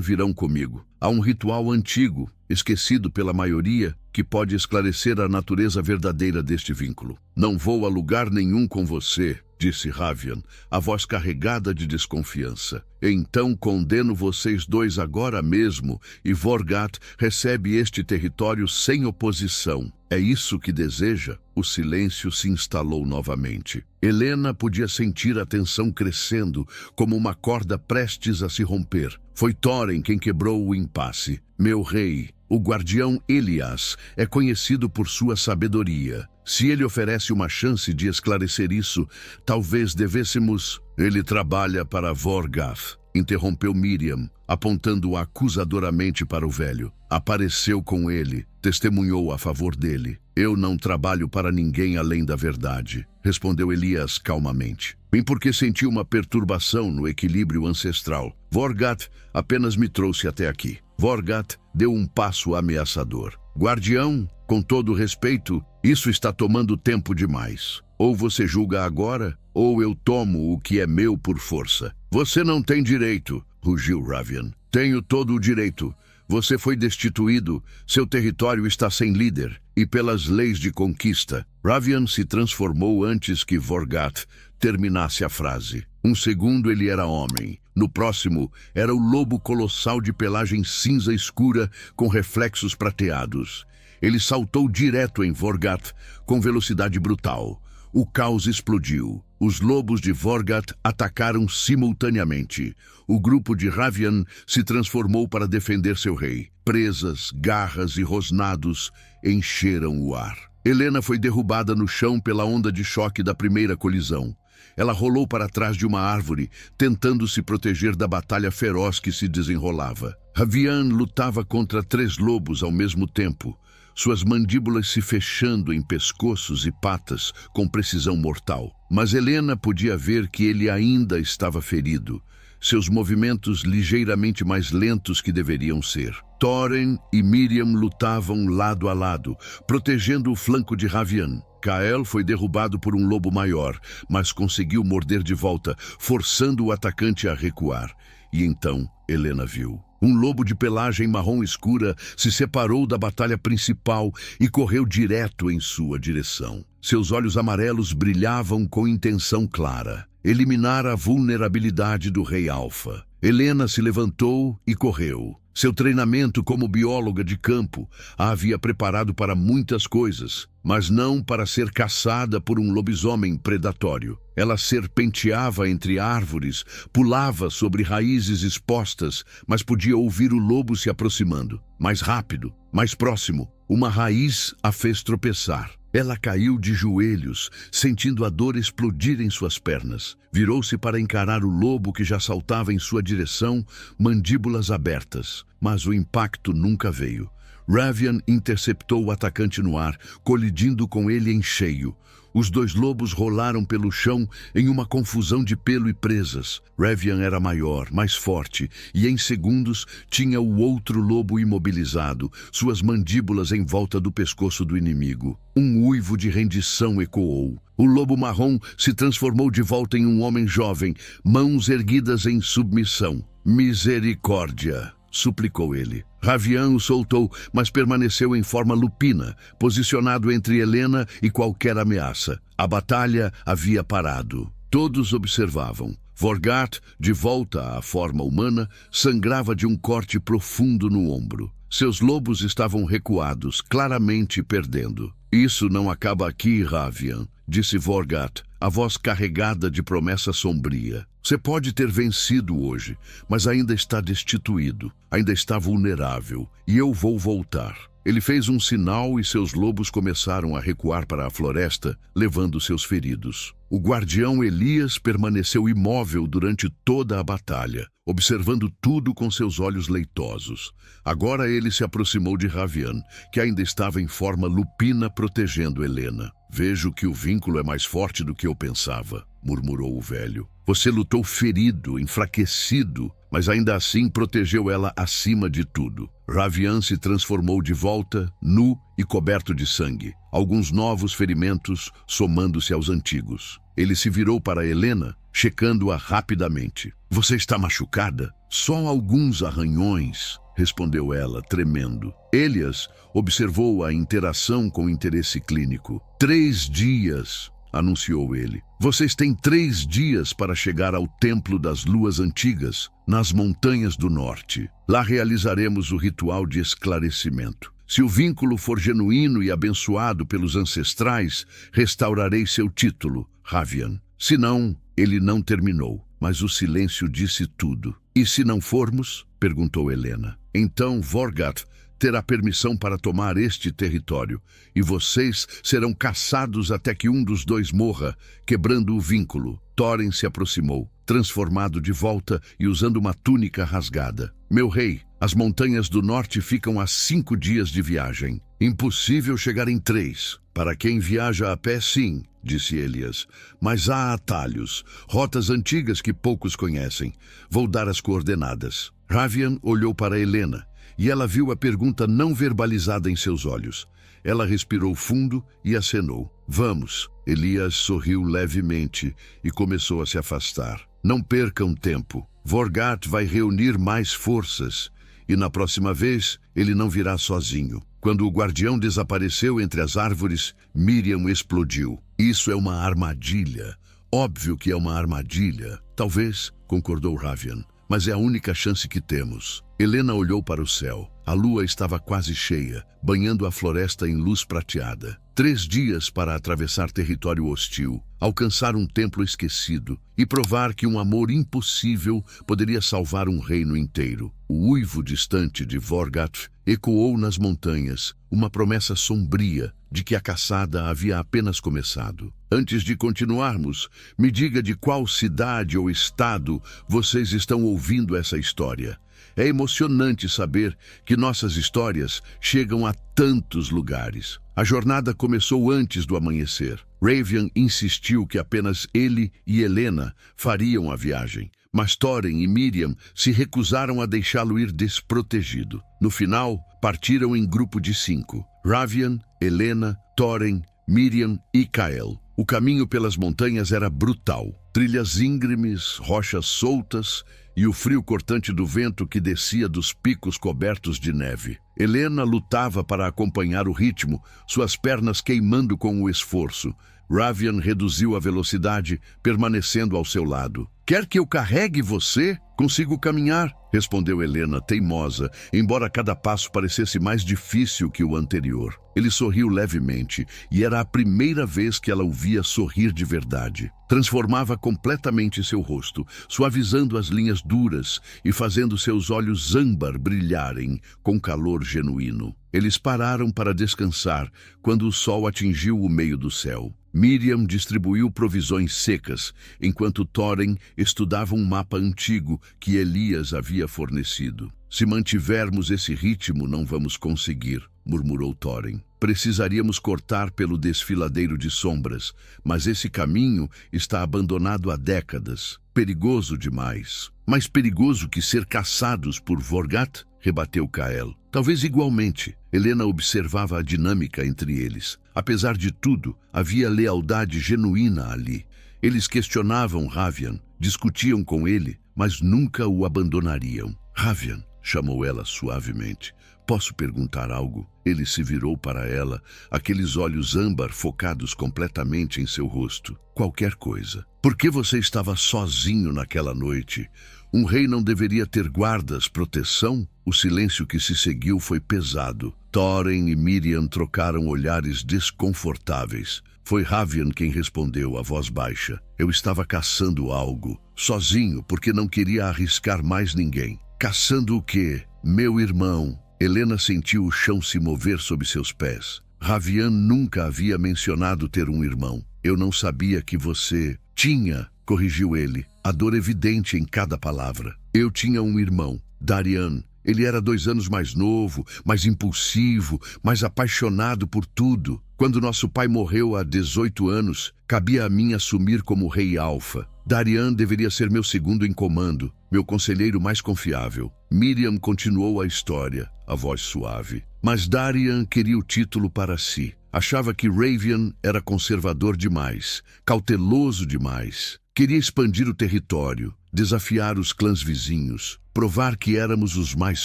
virão comigo. Há um ritual antigo, esquecido pela maioria, que pode esclarecer a natureza verdadeira deste vínculo. Não vou a lugar nenhum com você, disse Ravian, a voz carregada de desconfiança. Então condeno vocês dois agora mesmo, e Vorgat recebe este território sem oposição. É isso que deseja? O silêncio se instalou novamente. Helena podia sentir a tensão crescendo, como uma corda prestes a se romper. Foi Thorin quem quebrou o impasse. Meu rei, O guardião Elias é conhecido por sua sabedoria. Se ele oferece uma chance de esclarecer isso, talvez devêssemos... Ele trabalha para Vorgath, interrompeu Miriam, apontando acusadoramente para o velho. Apareceu com ele, testemunhou a favor dele. Eu não trabalho para ninguém além da verdade, respondeu Elias calmamente. Vim porque senti uma perturbação no equilíbrio ancestral. Vorgath apenas me trouxe até aqui. Vorgath deu um passo ameaçador. Guardião, com todo respeito, isso está tomando tempo demais. Ou você julga agora, ou eu tomo o que é meu por força. Você não tem direito, rugiu Ravian. Tenho todo o direito. Você foi destituído, seu território está sem líder, e pelas leis de conquista. Ravian se transformou antes que Vorgath terminasse a frase. Um segundo ele era homem. No próximo, era o lobo colossal de pelagem cinza escura com reflexos prateados. Ele saltou direto em Vorgath com velocidade brutal. O caos explodiu. Os lobos de Vorgath atacaram simultaneamente. O grupo de Ravian se transformou para defender seu rei. Presas, garras e rosnados encheram o ar. Helena foi derrubada no chão pela onda de choque da primeira colisão. Ela rolou para trás de uma árvore, tentando se proteger da batalha feroz que se desenrolava. Ravian lutava contra 3 lobos ao mesmo tempo, suas mandíbulas se fechando em pescoços e patas com precisão mortal. Mas Helena podia ver que ele ainda estava ferido, seus movimentos ligeiramente mais lentos que deveriam ser. Thorin e Miriam lutavam lado a lado, protegendo o flanco de Ravian. Kael foi derrubado por um lobo maior, mas conseguiu morder de volta, forçando o atacante a recuar. E então Helena viu. Um lobo de pelagem marrom escura se separou da batalha principal e correu direto em sua direção. Seus olhos amarelos brilhavam com intenção clara. Eliminar a vulnerabilidade do Rei Alfa. Helena se levantou e correu. Seu treinamento como bióloga de campo a havia preparado para muitas coisas, mas não para ser caçada por um lobisomem predatório. Ela serpenteava entre árvores, pulava sobre raízes expostas, mas podia ouvir o lobo se aproximando. Mais rápido, mais próximo, uma raiz a fez tropeçar. Ela caiu de joelhos, sentindo a dor explodir em suas pernas. Virou-se para encarar o lobo que já saltava em sua direção, mandíbulas abertas. Mas o impacto nunca veio. Ravian interceptou o atacante no ar, colidindo com ele em cheio. Os 2 lobos rolaram pelo chão em uma confusão de pelo e presas. Ravian era maior, mais forte, e em segundos tinha o outro lobo imobilizado, suas mandíbulas em volta do pescoço do inimigo. Um uivo de rendição ecoou. O lobo marrom se transformou de volta em um homem jovem, mãos erguidas em submissão. Misericórdia! Suplicou ele. Ravian o soltou, mas permaneceu em forma lupina, posicionado entre Helena e qualquer ameaça. A batalha havia parado. Todos observavam. Vorgath, de volta à forma humana, sangrava de um corte profundo no ombro. Seus lobos estavam recuados, claramente perdendo. Isso não acaba aqui, Ravian, disse Vorgath, a voz carregada de promessa sombria. Você pode ter vencido hoje, mas ainda está destituído, ainda está vulnerável, e eu vou voltar. Ele fez um sinal e seus lobos começaram a recuar para a floresta, levando seus feridos. O guardião Elias permaneceu imóvel durante toda a batalha, observando tudo com seus olhos leitosos. Agora ele se aproximou de Ravian, que ainda estava em forma lupina protegendo Helena. Vejo que o vínculo é mais forte do que eu pensava, murmurou o velho. Você lutou ferido, enfraquecido, mas ainda assim protegeu ela acima de tudo. Ravian se transformou de volta, nu e coberto de sangue. Alguns novos ferimentos somando-se aos antigos. Ele se virou para Helena, checando-a rapidamente. Você está machucada? Só alguns arranhões, respondeu ela, tremendo. Elias observou a interação com interesse clínico. 3 dias, anunciou ele. Vocês têm 3 dias para chegar ao Templo das Luas Antigas, nas Montanhas do Norte. Lá realizaremos o ritual de esclarecimento. Se o vínculo for genuíno e abençoado pelos ancestrais, restaurarei seu título, Ravian. Se não, ele não terminou. Mas o silêncio disse tudo. E se não formos? Perguntou Helena. Então Vorgath terá permissão para tomar este território, e vocês serão caçados até que um dos dois morra, quebrando o vínculo. Thorin se aproximou, transformado de volta e usando uma túnica rasgada. Meu rei, as montanhas do norte ficam a 5 dias de viagem. Impossível chegar em 3. Para quem viaja a pé, sim, disse Elias. Mas há atalhos, rotas antigas que poucos conhecem. Vou dar as coordenadas. Ravian olhou para Helena, e ela viu a pergunta não verbalizada em seus olhos. Ela respirou fundo e acenou. Vamos. Elias sorriu levemente e começou a se afastar. Não percam tempo. Vorgat vai reunir mais forças, e na próxima vez ele não virá sozinho. Quando o guardião desapareceu entre as árvores, Miriam explodiu. Isso é uma armadilha. Óbvio que é uma armadilha. Talvez, concordou Ravian, mas é a única chance que temos. Helena olhou para o céu. A lua estava quase cheia, banhando a floresta em luz prateada. 3 dias para atravessar território hostil, alcançar um templo esquecido e provar que um amor impossível poderia salvar um reino inteiro. O uivo distante de Vorgat ecoou nas montanhas, uma promessa sombria de que a caçada havia apenas começado. Antes de continuarmos, me diga de qual cidade ou estado vocês estão ouvindo essa história. É emocionante saber que nossas histórias chegam a tantos lugares. A jornada começou antes do amanhecer. Ravian insistiu que apenas ele e Helena fariam a viagem, mas Thorin e Miriam se recusaram a deixá-lo ir desprotegido. No final, partiram em grupo de 5. Ravian, Helena, Thorin, Miriam e Kael. O caminho pelas montanhas era brutal. Trilhas íngremes, rochas soltas e o frio cortante do vento que descia dos picos cobertos de neve. Helena lutava para acompanhar o ritmo, suas pernas queimando com o esforço. Ravian reduziu a velocidade, permanecendo ao seu lado. Quer que eu carregue você? Consigo caminhar, respondeu Helena, teimosa, embora cada passo parecesse mais difícil que o anterior. Ele sorriu levemente, e era a primeira vez que ela o via sorrir de verdade. Transformava completamente seu rosto, suavizando as linhas duras e fazendo seus olhos âmbar brilharem com calor genuíno. Eles pararam para descansar quando o sol atingiu o meio do céu. Miriam distribuiu provisões secas, enquanto Thorin estudava um mapa antigo que Elias havia fornecido. Se mantivermos esse ritmo, não vamos conseguir, murmurou Thorin. Precisaríamos cortar pelo desfiladeiro de sombras, mas esse caminho está abandonado há décadas. Perigoso demais. Mais perigoso que ser caçados por Vorgat? Rebateu Kael. Talvez igualmente. Helena observava a dinâmica entre eles. Apesar de tudo, havia lealdade genuína ali. Eles questionavam Ravian, discutiam com ele, mas nunca o abandonariam. Ravian, chamou ela suavemente. Posso perguntar algo? Ele se virou para ela, aqueles olhos âmbar focados completamente em seu rosto. Qualquer coisa. Por que você estava sozinho naquela noite? Um rei não deveria ter guardas, proteção? O silêncio que se seguiu foi pesado. Thorin e Miriam trocaram olhares desconfortáveis. Foi Ravian quem respondeu, a voz baixa. Eu estava caçando algo, sozinho, porque não queria arriscar mais ninguém. Caçando o quê? Meu irmão. Helena sentiu o chão se mover sob seus pés. Ravian nunca havia mencionado ter um irmão. Eu não sabia que você... Tinha, corrigiu ele, a dor evidente em cada palavra. Eu tinha um irmão, Darian. Ele era 2 anos mais novo, mais impulsivo, mais apaixonado por tudo. Quando nosso pai morreu há 18 anos, cabia a mim assumir como rei alfa. Darian deveria ser meu segundo em comando, meu conselheiro mais confiável. Miriam continuou a história, a voz suave. Mas Darian queria o título para si. Achava que Ravian era conservador demais, cauteloso demais. Queria expandir o território, desafiar os clãs vizinhos, provar que éramos os mais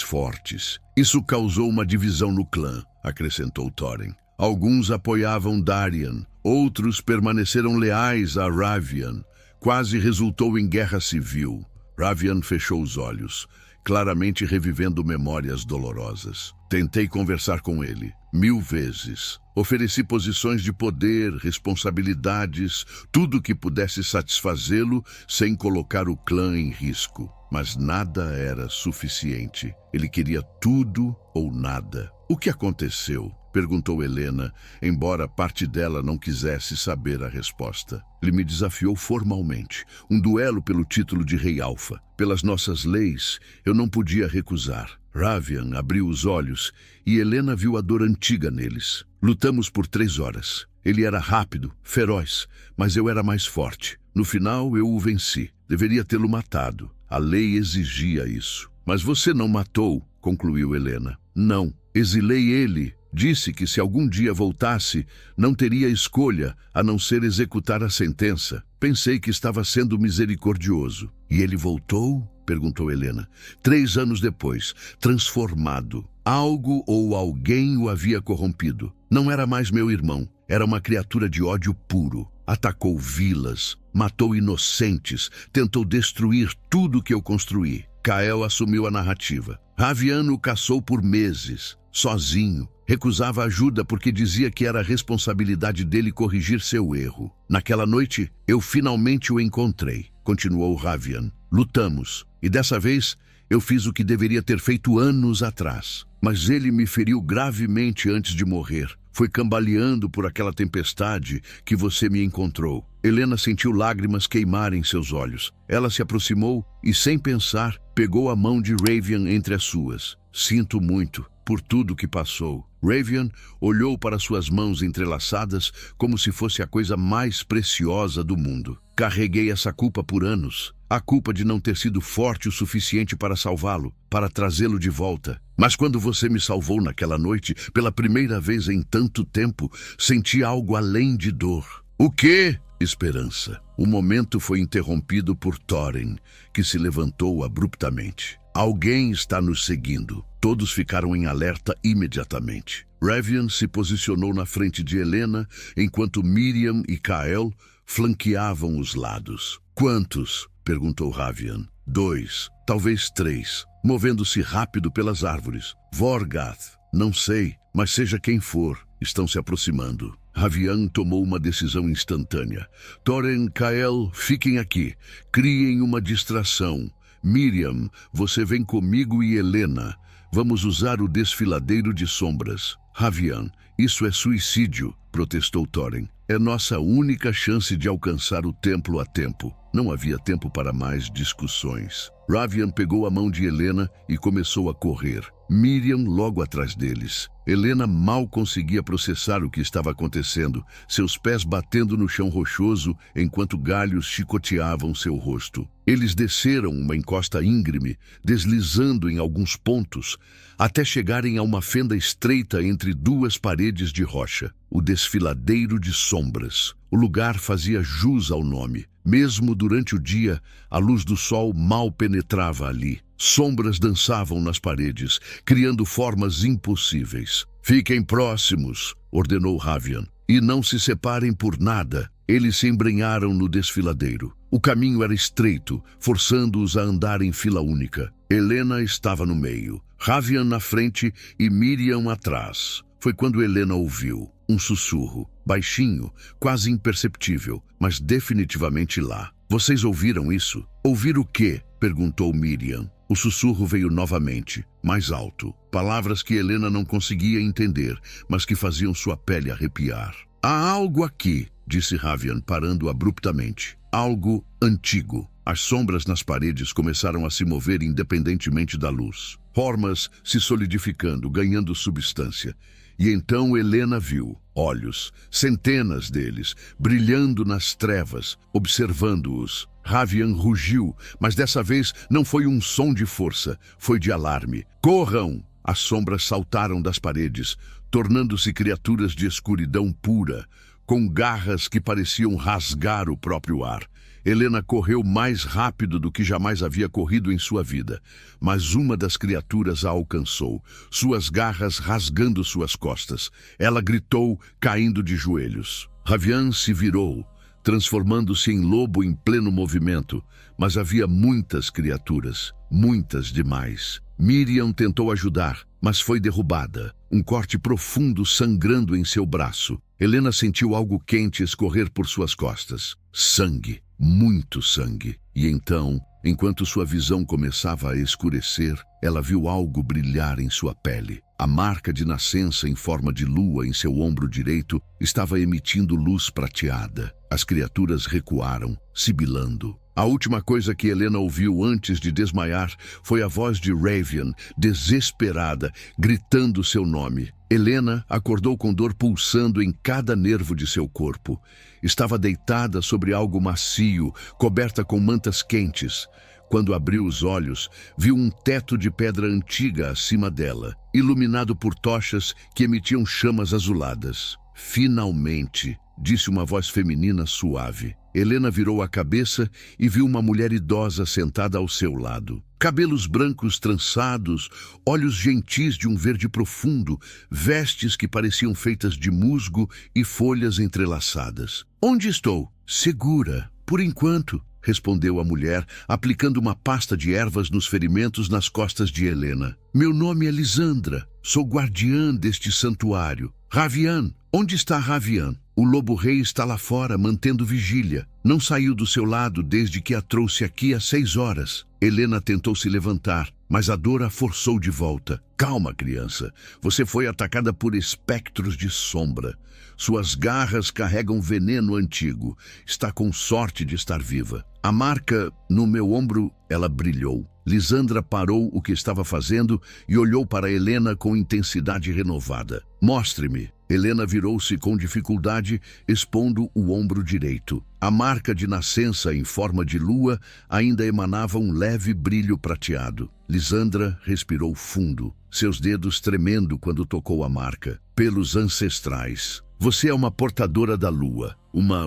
fortes. Isso causou uma divisão no clã, acrescentou Thorin. Alguns apoiavam Darian, outros permaneceram leais a Ravian. Quase resultou em guerra civil. Ravian fechou os olhos. claramente revivendo memórias dolorosas. Tentei conversar com ele 1000 vezes. Ofereci posições de poder, responsabilidades, tudo que pudesse satisfazê-lo sem colocar o clã em risco. Mas nada era suficiente. Ele queria tudo ou nada. O que aconteceu? Perguntou Helena, embora parte dela não quisesse saber a resposta. Ele me desafiou formalmente. Um duelo pelo título de Rei Alfa. Pelas nossas leis, eu não podia recusar. Ravian abriu os olhos e Helena viu a dor antiga neles. Lutamos por 3 horas. Ele era rápido, feroz, mas eu era mais forte. No final, eu o venci. Deveria tê-lo matado. A lei exigia isso. Mas você não matou, concluiu Helena. Não, exilei ele. Disse que se algum dia voltasse, não teria escolha a não ser executar a sentença. Pensei que estava sendo misericordioso. E ele voltou? Perguntou Helena. 3 anos depois, transformado. Algo ou alguém o havia corrompido. Não era mais meu irmão. Era uma criatura de ódio puro. Atacou vilas, matou inocentes, tentou destruir tudo que eu construí. Kael assumiu a narrativa. Ravian o caçou por meses, sozinho. Recusava ajuda porque dizia que era a responsabilidade dele corrigir seu erro. Naquela noite, eu finalmente o encontrei, continuou Ravian. Lutamos, e dessa vez eu fiz o que deveria ter feito anos atrás. Mas ele me feriu gravemente antes de morrer. Foi cambaleando por aquela tempestade que você me encontrou. Helena sentiu lágrimas queimarem seus olhos. Ela se aproximou e, sem pensar, pegou a mão de Ravian entre as suas. Sinto muito por tudo que passou. Ravian olhou para suas mãos entrelaçadas como se fosse a coisa mais preciosa do mundo. Carreguei essa culpa por anos. A culpa de não ter sido forte o suficiente para salvá-lo, para trazê-lo de volta. Mas quando você me salvou naquela noite, pela primeira vez em tanto tempo, senti algo além de dor. O quê? Esperança. O momento foi interrompido por Thorin, que se levantou abruptamente. Alguém está nos seguindo. Todos ficaram em alerta imediatamente. Ravian se posicionou na frente de Helena, enquanto Miriam e Kael flanqueavam os lados. Quantos? Perguntou Ravian. 2, talvez 3, movendo-se rápido pelas árvores. Vorgath, não sei, mas seja quem for, estão se aproximando. Ravian tomou uma decisão instantânea. Thorin, Kael, fiquem aqui. Criem uma distração. Miriam, você vem comigo e Helena. Vamos usar o desfiladeiro de sombras. Ravian, isso é suicídio, protestou Thorin. É nossa única chance de alcançar o templo a tempo. Não havia tempo para mais discussões. Ravian pegou a mão de Helena e começou a correr. Miriam logo atrás deles. Helena mal conseguia processar o que estava acontecendo, seus pés batendo no chão rochoso enquanto galhos chicoteavam seu rosto. Eles desceram uma encosta íngreme, deslizando em alguns pontos, até chegarem a uma fenda estreita entre 2 paredes de rocha. O desfiladeiro de sombras. O lugar fazia jus ao nome. Mesmo durante o dia, a luz do sol mal penetrava ali. Sombras dançavam nas paredes, criando formas impossíveis. Fiquem próximos, ordenou Ravian, e não se separem por nada. Eles se embrenharam no desfiladeiro. O caminho era estreito, forçando-os a andar em fila única. Helena estava no meio, Ravian na frente e Miriam atrás. Foi quando Helena ouviu um sussurro, baixinho, quase imperceptível, mas definitivamente lá. Vocês ouviram isso? Ouvir o quê? Perguntou Miriam. O sussurro veio novamente, mais alto. Palavras que Helena não conseguia entender, mas que faziam sua pele arrepiar. Há algo aqui, disse Ravian, parando abruptamente. Algo antigo. As sombras nas paredes começaram a se mover independentemente da luz. Formas se solidificando, ganhando substância. E então Helena viu olhos, centenas deles, brilhando nas trevas, observando-os. Ravian rugiu, mas dessa vez não foi um som de força, foi de alarme. Corram! As sombras saltaram das paredes, tornando-se criaturas de escuridão pura, com garras que pareciam rasgar o próprio ar. Helena correu mais rápido do que jamais havia corrido em sua vida, mas uma das criaturas a alcançou, suas garras rasgando suas costas. Ela gritou, caindo de joelhos. Ravian se virou, transformando-se em lobo em pleno movimento, mas havia muitas criaturas, muitas demais. Miriam tentou ajudar, mas foi derrubada. Um corte profundo sangrando em seu braço. Helena sentiu algo quente escorrer por suas costas. Sangue, muito sangue. E então, enquanto sua visão começava a escurecer, ela viu algo brilhar em sua pele. A marca de nascença em forma de lua em seu ombro direito estava emitindo luz prateada. As criaturas recuaram, sibilando. A última coisa que Helena ouviu antes de desmaiar foi a voz de Ravian, desesperada, gritando seu nome. Helena acordou com dor pulsando em cada nervo de seu corpo. Estava deitada sobre algo macio, coberta com mantas quentes. Quando abriu os olhos, viu um teto de pedra antiga acima dela, iluminado por tochas que emitiam chamas azuladas. Finalmente, disse uma voz feminina suave. Helena virou a cabeça e viu uma mulher idosa sentada ao seu lado. Cabelos brancos trançados, olhos gentis de um verde profundo, vestes que pareciam feitas de musgo e folhas entrelaçadas. "Onde estou?" "Segura, por enquanto", respondeu a mulher, aplicando uma pasta de ervas nos ferimentos nas costas de Helena. "Meu nome é Lisandra, sou guardiã deste santuário." "Ravian, onde está Ravian?" "O lobo-rei está lá fora, mantendo vigília. Não saiu do seu lado desde que a trouxe aqui às 6 horas. Helena tentou se levantar, mas a dor a forçou de volta. "Calma, criança. Você foi atacada por espectros de sombra. Suas garras carregam veneno antigo. Está com sorte de estar viva." A marca no meu ombro, ela brilhou. Lisandra parou o que estava fazendo e olhou para Helena com intensidade renovada. "Mostre-me." Helena virou-se com dificuldade, expondo o ombro direito. A marca de nascença em forma de lua ainda emanava um leve brilho prateado. Lisandra respirou fundo, seus dedos tremendo quando tocou a marca. "Pelos ancestrais. Você é uma portadora da lua.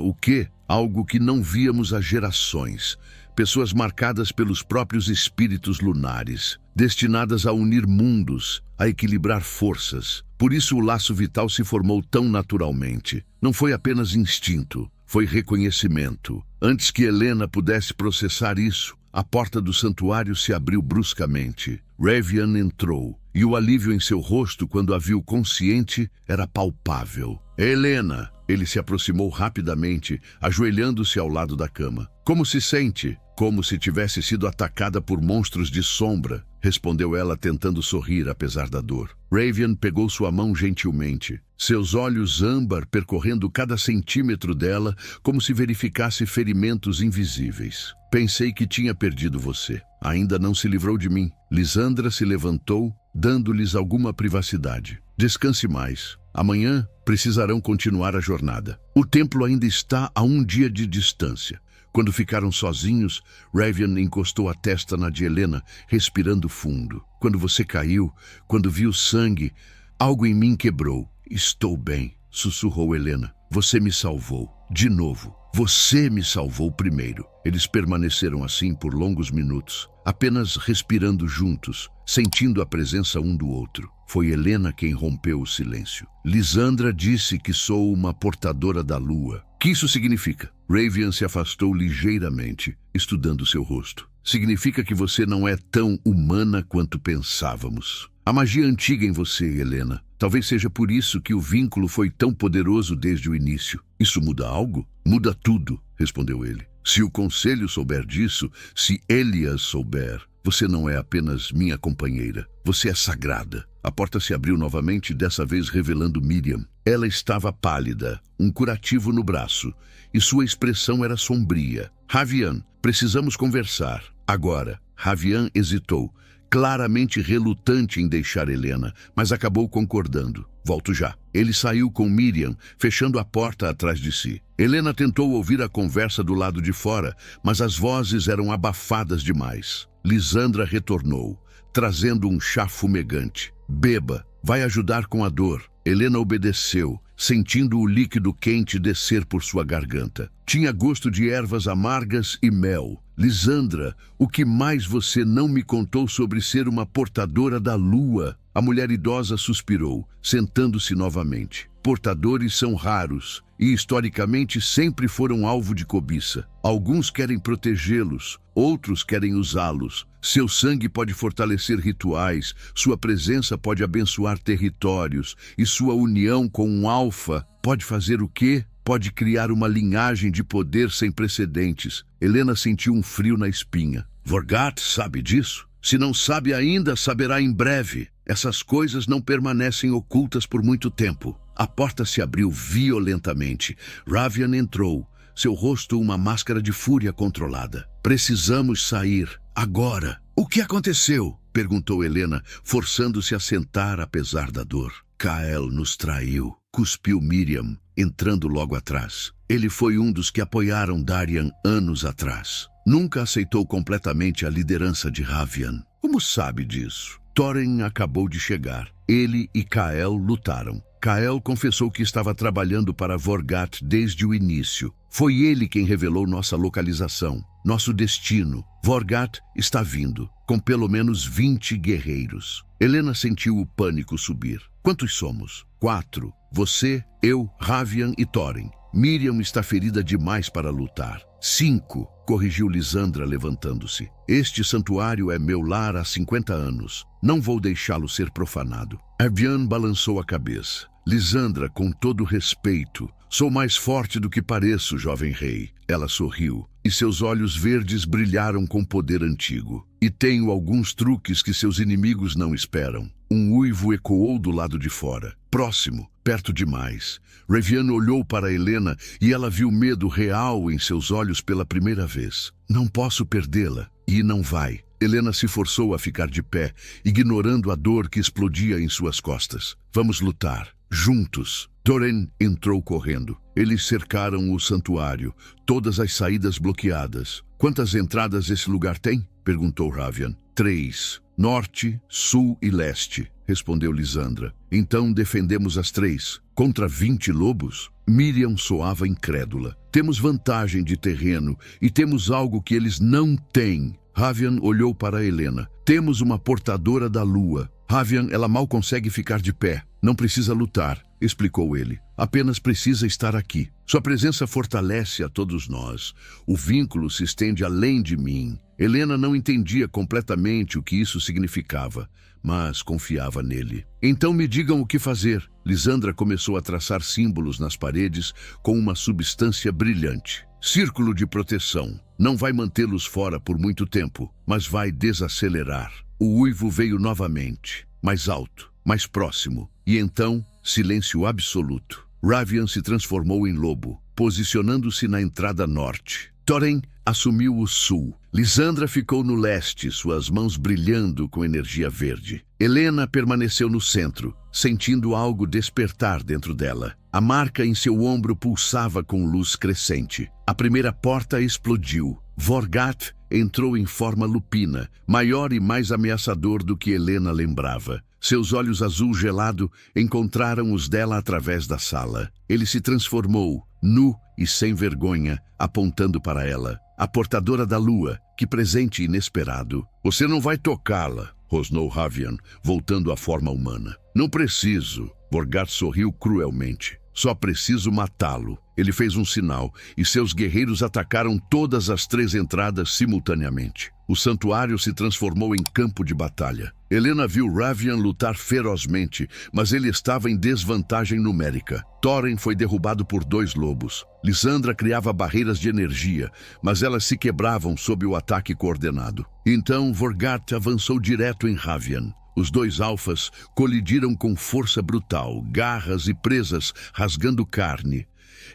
O quê? Algo que não víamos há gerações. Pessoas marcadas pelos próprios espíritos lunares, destinadas a unir mundos, a equilibrar forças. Por isso o laço vital se formou tão naturalmente. Não foi apenas instinto, foi reconhecimento. Antes que Helena pudesse processar isso, a porta do santuário se abriu bruscamente. Ravian entrou, e o alívio em seu rosto quando a viu consciente era palpável. "Helena!" Ele se aproximou rapidamente, ajoelhando-se ao lado da cama. "Como se sente?" "Como se tivesse sido atacada por monstros de sombra", respondeu ela tentando sorrir apesar da dor. Ravian pegou sua mão gentilmente, seus olhos âmbar percorrendo cada centímetro dela como se verificasse ferimentos invisíveis. "Pensei que tinha perdido você. Ainda não se livrou de mim." Lisandra se levantou, dando-lhes alguma privacidade. "Descanse mais. Amanhã precisarão continuar a jornada. O templo ainda está a 1 dia de distância." Quando ficaram sozinhos, Ravian encostou a testa na de Helena, respirando fundo. "Quando você caiu, quando vi o sangue, algo em mim quebrou." "Estou bem", sussurrou Helena. "Você me salvou. De novo. Você me salvou primeiro." Eles permaneceram assim por longos minutos, apenas respirando juntos, sentindo a presença um do outro. Foi Helena quem rompeu o silêncio. "Lisandra disse que sou uma portadora da lua. Que isso significa?" Ravian se afastou ligeiramente, estudando seu rosto. "Significa que você não é tão humana quanto pensávamos. A magia antiga em você, Helena. Talvez seja por isso que o vínculo foi tão poderoso desde o início." "Isso muda algo?" "Muda tudo", respondeu ele. "Se o conselho souber disso, se Elias souber, você não é apenas minha companheira. Você é sagrada." A porta se abriu novamente, dessa vez revelando Miriam. Ela estava pálida, um curativo no braço, e sua expressão era sombria. "Ravian, precisamos conversar." "Agora." Ravian hesitou, claramente relutante em deixar Helena, mas acabou concordando. "Volto já." Ele saiu com Miriam, fechando a porta atrás de si. Helena tentou ouvir a conversa do lado de fora, mas as vozes eram abafadas demais. Lisandra retornou, trazendo um chá fumegante. "Beba, vai ajudar com a dor." Helena obedeceu, sentindo o líquido quente descer por sua garganta. Tinha gosto de ervas amargas e mel. "Lisandra, o que mais você não me contou sobre ser uma portadora da lua?" A mulher idosa suspirou, sentando-se novamente. "Portadores são raros, e historicamente sempre foram alvo de cobiça. Alguns querem protegê-los, outros querem usá-los. Seu sangue pode fortalecer rituais, sua presença pode abençoar territórios, e sua união com um alfa pode fazer o quê? Pode criar uma linhagem de poder sem precedentes. Helena sentiu um frio na espinha. Vorgat sabe disso? Se não sabe ainda, saberá em breve. Essas coisas não permanecem ocultas por muito tempo. A porta se abriu violentamente. Ravian entrou, seu rosto uma máscara de fúria controlada. Precisamos sair, agora. O que aconteceu? Perguntou Helena, forçando-se a sentar apesar da dor. Kael nos traiu, cuspiu Miriam, entrando logo atrás. Ele foi um dos que apoiaram Darian anos atrás. Nunca aceitou completamente a liderança de Ravian. Como sabe disso? Thorin acabou de chegar. Ele e Kael lutaram. Kael confessou que estava trabalhando para Vorgat desde o início. Foi ele quem revelou nossa localização, nosso destino. Vorgat está vindo, com pelo menos 20 guerreiros. Helena sentiu o pânico subir. Quantos somos? 4. Você, eu, Ravian e Thorin. Miriam está ferida demais para lutar. 5, corrigiu Lysandra levantando-se. Este santuário é meu lar há 50 anos. Não vou deixá-lo ser profanado. Evian balançou a cabeça. Lysandra, com todo respeito, sou mais forte do que pareço, jovem rei. Ela sorriu, e seus olhos verdes brilharam com poder antigo. E tenho alguns truques que seus inimigos não esperam. Um uivo ecoou do lado de fora. Próximo, perto demais. Revian olhou para Helena e ela viu medo real em seus olhos pela primeira vez. Não posso perdê-la. E não vai. Helena se forçou a ficar de pé, ignorando a dor que explodia em suas costas. Vamos lutar. Juntos. Thorin entrou correndo. Eles cercaram o santuário, todas as saídas bloqueadas. Quantas entradas esse lugar tem? Perguntou Ravian. 3. Norte, sul e leste, respondeu Lysandra. Então defendemos as 3. Contra 20 lobos? Miriam soava incrédula. Temos vantagem de terreno e temos algo que eles não têm. Ravian olhou para Helena. Temos uma portadora da lua. Ravian, ela mal consegue ficar de pé. Não precisa lutar, explicou ele. Apenas precisa estar aqui. Sua presença fortalece a todos nós. O vínculo se estende além de mim. Helena não entendia completamente o que isso significava, mas confiava nele. Então me digam o que fazer. Lysandra começou a traçar símbolos nas paredes com uma substância brilhante. Círculo de proteção. Não vai mantê-los fora por muito tempo, mas vai desacelerar. O uivo veio novamente, mais alto, mais próximo, e então, silêncio absoluto. Ravian se transformou em lobo, posicionando-se na entrada norte. Thorin assumiu o sul. Lysandra ficou no leste, suas mãos brilhando com energia verde. Helena permaneceu no centro, sentindo algo despertar dentro dela. A marca em seu ombro pulsava com luz crescente. A primeira porta explodiu. Vorgat entrou em forma lupina, maior e mais ameaçador do que Helena lembrava. Seus olhos azul gelado encontraram os dela através da sala. Ele se transformou, nu e sem vergonha, apontando para ela. A portadora da lua, que presente inesperado. Você não vai tocá-la, rosnou Ravian, voltando à forma humana. Não preciso. Vorgat sorriu cruelmente. Só preciso matá-lo. Ele fez um sinal, e seus guerreiros atacaram todas as 3 entradas simultaneamente. O santuário se transformou em campo de batalha. Helena viu Ravian lutar ferozmente, mas ele estava em desvantagem numérica. Thorin foi derrubado por 2 lobos. Lysandra criava barreiras de energia, mas elas se quebravam sob o ataque coordenado. Então Vorgat avançou direto em Ravian. Os 2 alfas colidiram com força brutal, garras e presas rasgando carne.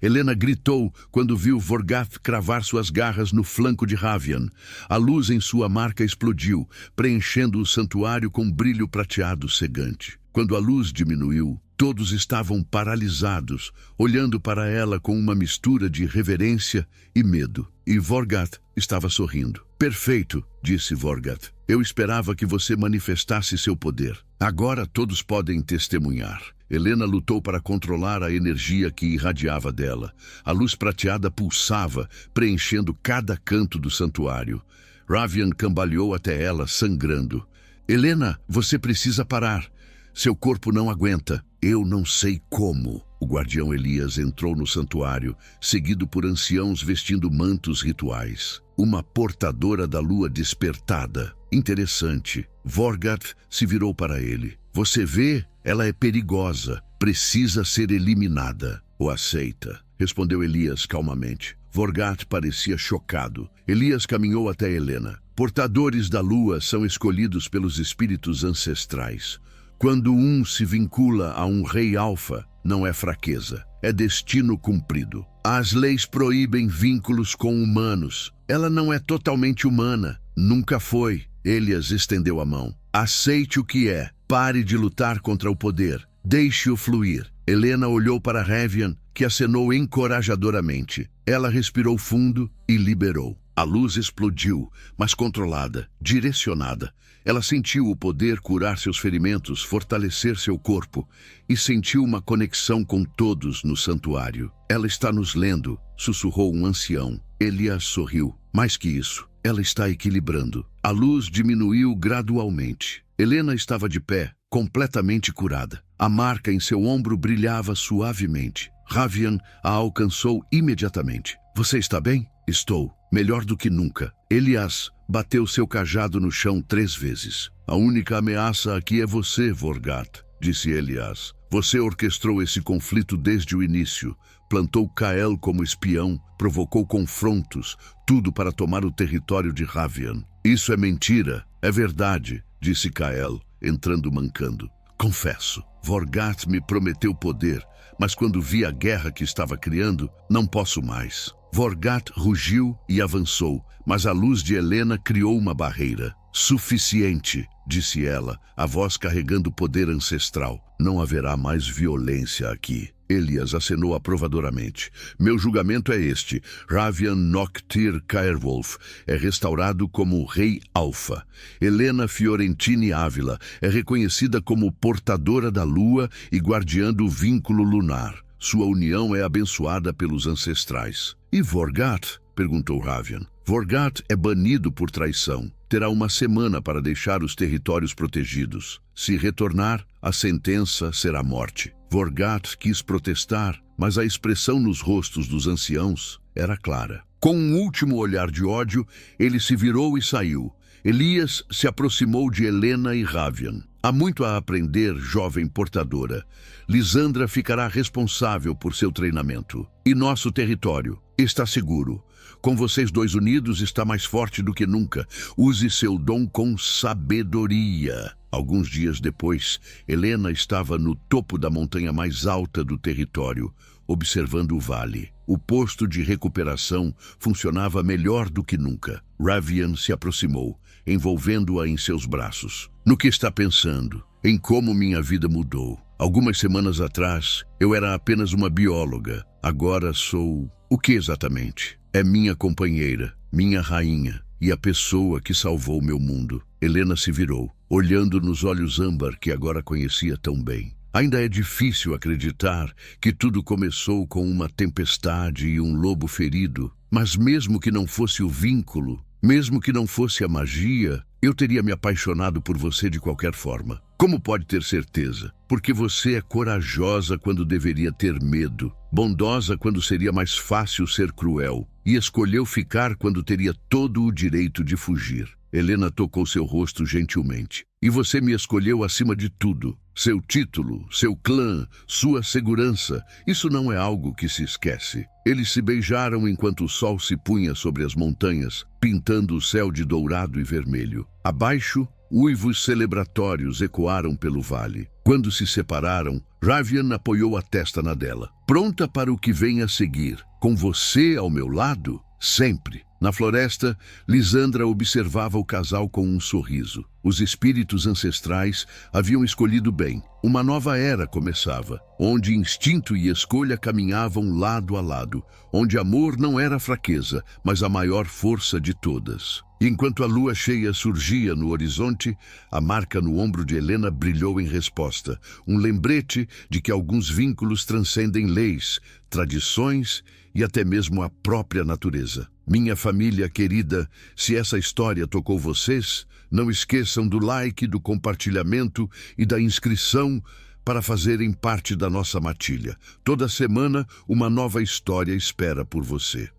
Helena gritou quando viu Vorgat cravar suas garras no flanco de Ravian. A luz em sua marca explodiu, preenchendo o santuário com brilho prateado cegante. Quando a luz diminuiu, todos estavam paralisados, olhando para ela com uma mistura de reverência e medo. E Vorgat estava sorrindo. Perfeito, disse Vorgat. Eu esperava que você manifestasse seu poder. Agora todos podem testemunhar. Helena lutou para controlar a energia que irradiava dela. A luz prateada pulsava, preenchendo cada canto do santuário. Ravian cambaleou até ela, sangrando. Helena, você precisa parar. Seu corpo não aguenta. Eu não sei como. O guardião Elias entrou no santuário, seguido por anciãos vestindo mantos rituais. Uma portadora da lua despertada. Interessante. Vorgat se virou para ele. Você vê? Ela é perigosa. Precisa ser eliminada. O aceita? Respondeu Elias calmamente. Vorgat parecia chocado. Elias caminhou até Helena. Portadores da lua são escolhidos pelos espíritos ancestrais. Quando um se vincula a um rei alfa, não é fraqueza, é destino cumprido. As leis proíbem vínculos com humanos. Ela não é totalmente humana. Nunca foi. Elias estendeu a mão. Aceite o que é. Pare de lutar contra o poder. Deixe-o fluir. Helena olhou para Ravian, que acenou encorajadoramente. Ela respirou fundo e liberou. A luz explodiu, mas controlada, direcionada. Ela sentiu o poder curar seus ferimentos, fortalecer seu corpo e sentiu uma conexão com todos no santuário. Ela está nos lendo, sussurrou um ancião. Elias sorriu. Mais que isso, ela está equilibrando. A luz diminuiu gradualmente. Helena estava de pé, completamente curada. A marca em seu ombro brilhava suavemente. Ravian a alcançou imediatamente. Você está bem? Estou. Melhor do que nunca. Elias bateu seu cajado no chão 3 vezes. A única ameaça aqui é você, Vorgat, disse Elias. Você orquestrou esse conflito desde o início. Plantou Kael como espião, provocou confrontos, tudo para tomar o território de Ravian. Isso é mentira. É verdade, disse Kael, entrando mancando. Confesso, Vorgat me prometeu poder, mas quando vi a guerra que estava criando, não posso mais. Vorgat rugiu e avançou, mas a luz de Helena criou uma barreira. Suficiente, disse ela, a voz carregando poder ancestral. Não haverá mais violência aqui. Elias acenou aprovadoramente. Meu julgamento é este. Ravian Noctir Caerwolf é restaurado como Rei Alfa. Helena Fiorentini Ávila é reconhecida como portadora da lua e guardiã do vínculo lunar. Sua união é abençoada pelos ancestrais. E Vorgat? Perguntou Ravian. Vorgat é banido por traição. Terá uma semana para deixar os territórios protegidos. Se retornar, a sentença será morte. Vorgat quis protestar, mas a expressão nos rostos dos anciãos era clara. Com um último olhar de ódio, ele se virou e saiu. Elias se aproximou de Helena e Ravian. Há muito a aprender, jovem portadora. Lisandra ficará responsável por seu treinamento. E nosso território está seguro. Com vocês dois unidos, está mais forte do que nunca. Use seu dom com sabedoria. Alguns dias depois, Helena estava no topo da montanha mais alta do território, observando o vale. O posto de recuperação funcionava melhor do que nunca. Ravian se aproximou, envolvendo-a em seus braços. No que está pensando? Em como minha vida mudou. Algumas semanas atrás, eu era apenas uma bióloga. Agora sou... O que exatamente? É minha companheira, minha rainha e a pessoa que salvou meu mundo. Helena se virou, olhando nos olhos âmbar que agora conhecia tão bem. Ainda é difícil acreditar que tudo começou com uma tempestade e um lobo ferido, mas mesmo que não fosse o vínculo, mesmo que não fosse a magia, eu teria me apaixonado por você de qualquer forma. Como pode ter certeza? Porque você é corajosa quando deveria ter medo, bondosa quando seria mais fácil ser cruel, e escolheu ficar quando teria todo o direito de fugir. Helena tocou seu rosto gentilmente. E você me escolheu acima de tudo. Seu título, seu clã, sua segurança, isso não é algo que se esquece. Eles se beijaram enquanto o sol se punha sobre as montanhas, pintando o céu de dourado e vermelho. Abaixo, uivos celebratórios ecoaram pelo vale. Quando se separaram, Ravian apoiou a testa na dela. Pronta para o que vem a seguir. Com você ao meu lado? Sempre. Na floresta, Lisandra observava o casal com um sorriso. Os espíritos ancestrais haviam escolhido bem. Uma nova era começava, onde instinto e escolha caminhavam lado a lado, onde amor não era fraqueza, mas a maior força de todas. E enquanto a lua cheia surgia no horizonte, a marca no ombro de Helena brilhou em resposta, um lembrete de que alguns vínculos transcendem leis, tradições e até mesmo a própria natureza. Minha família querida, se essa história tocou vocês, não esqueçam do like, do compartilhamento e da inscrição para fazerem parte da nossa matilha. Toda semana, uma nova história espera por você.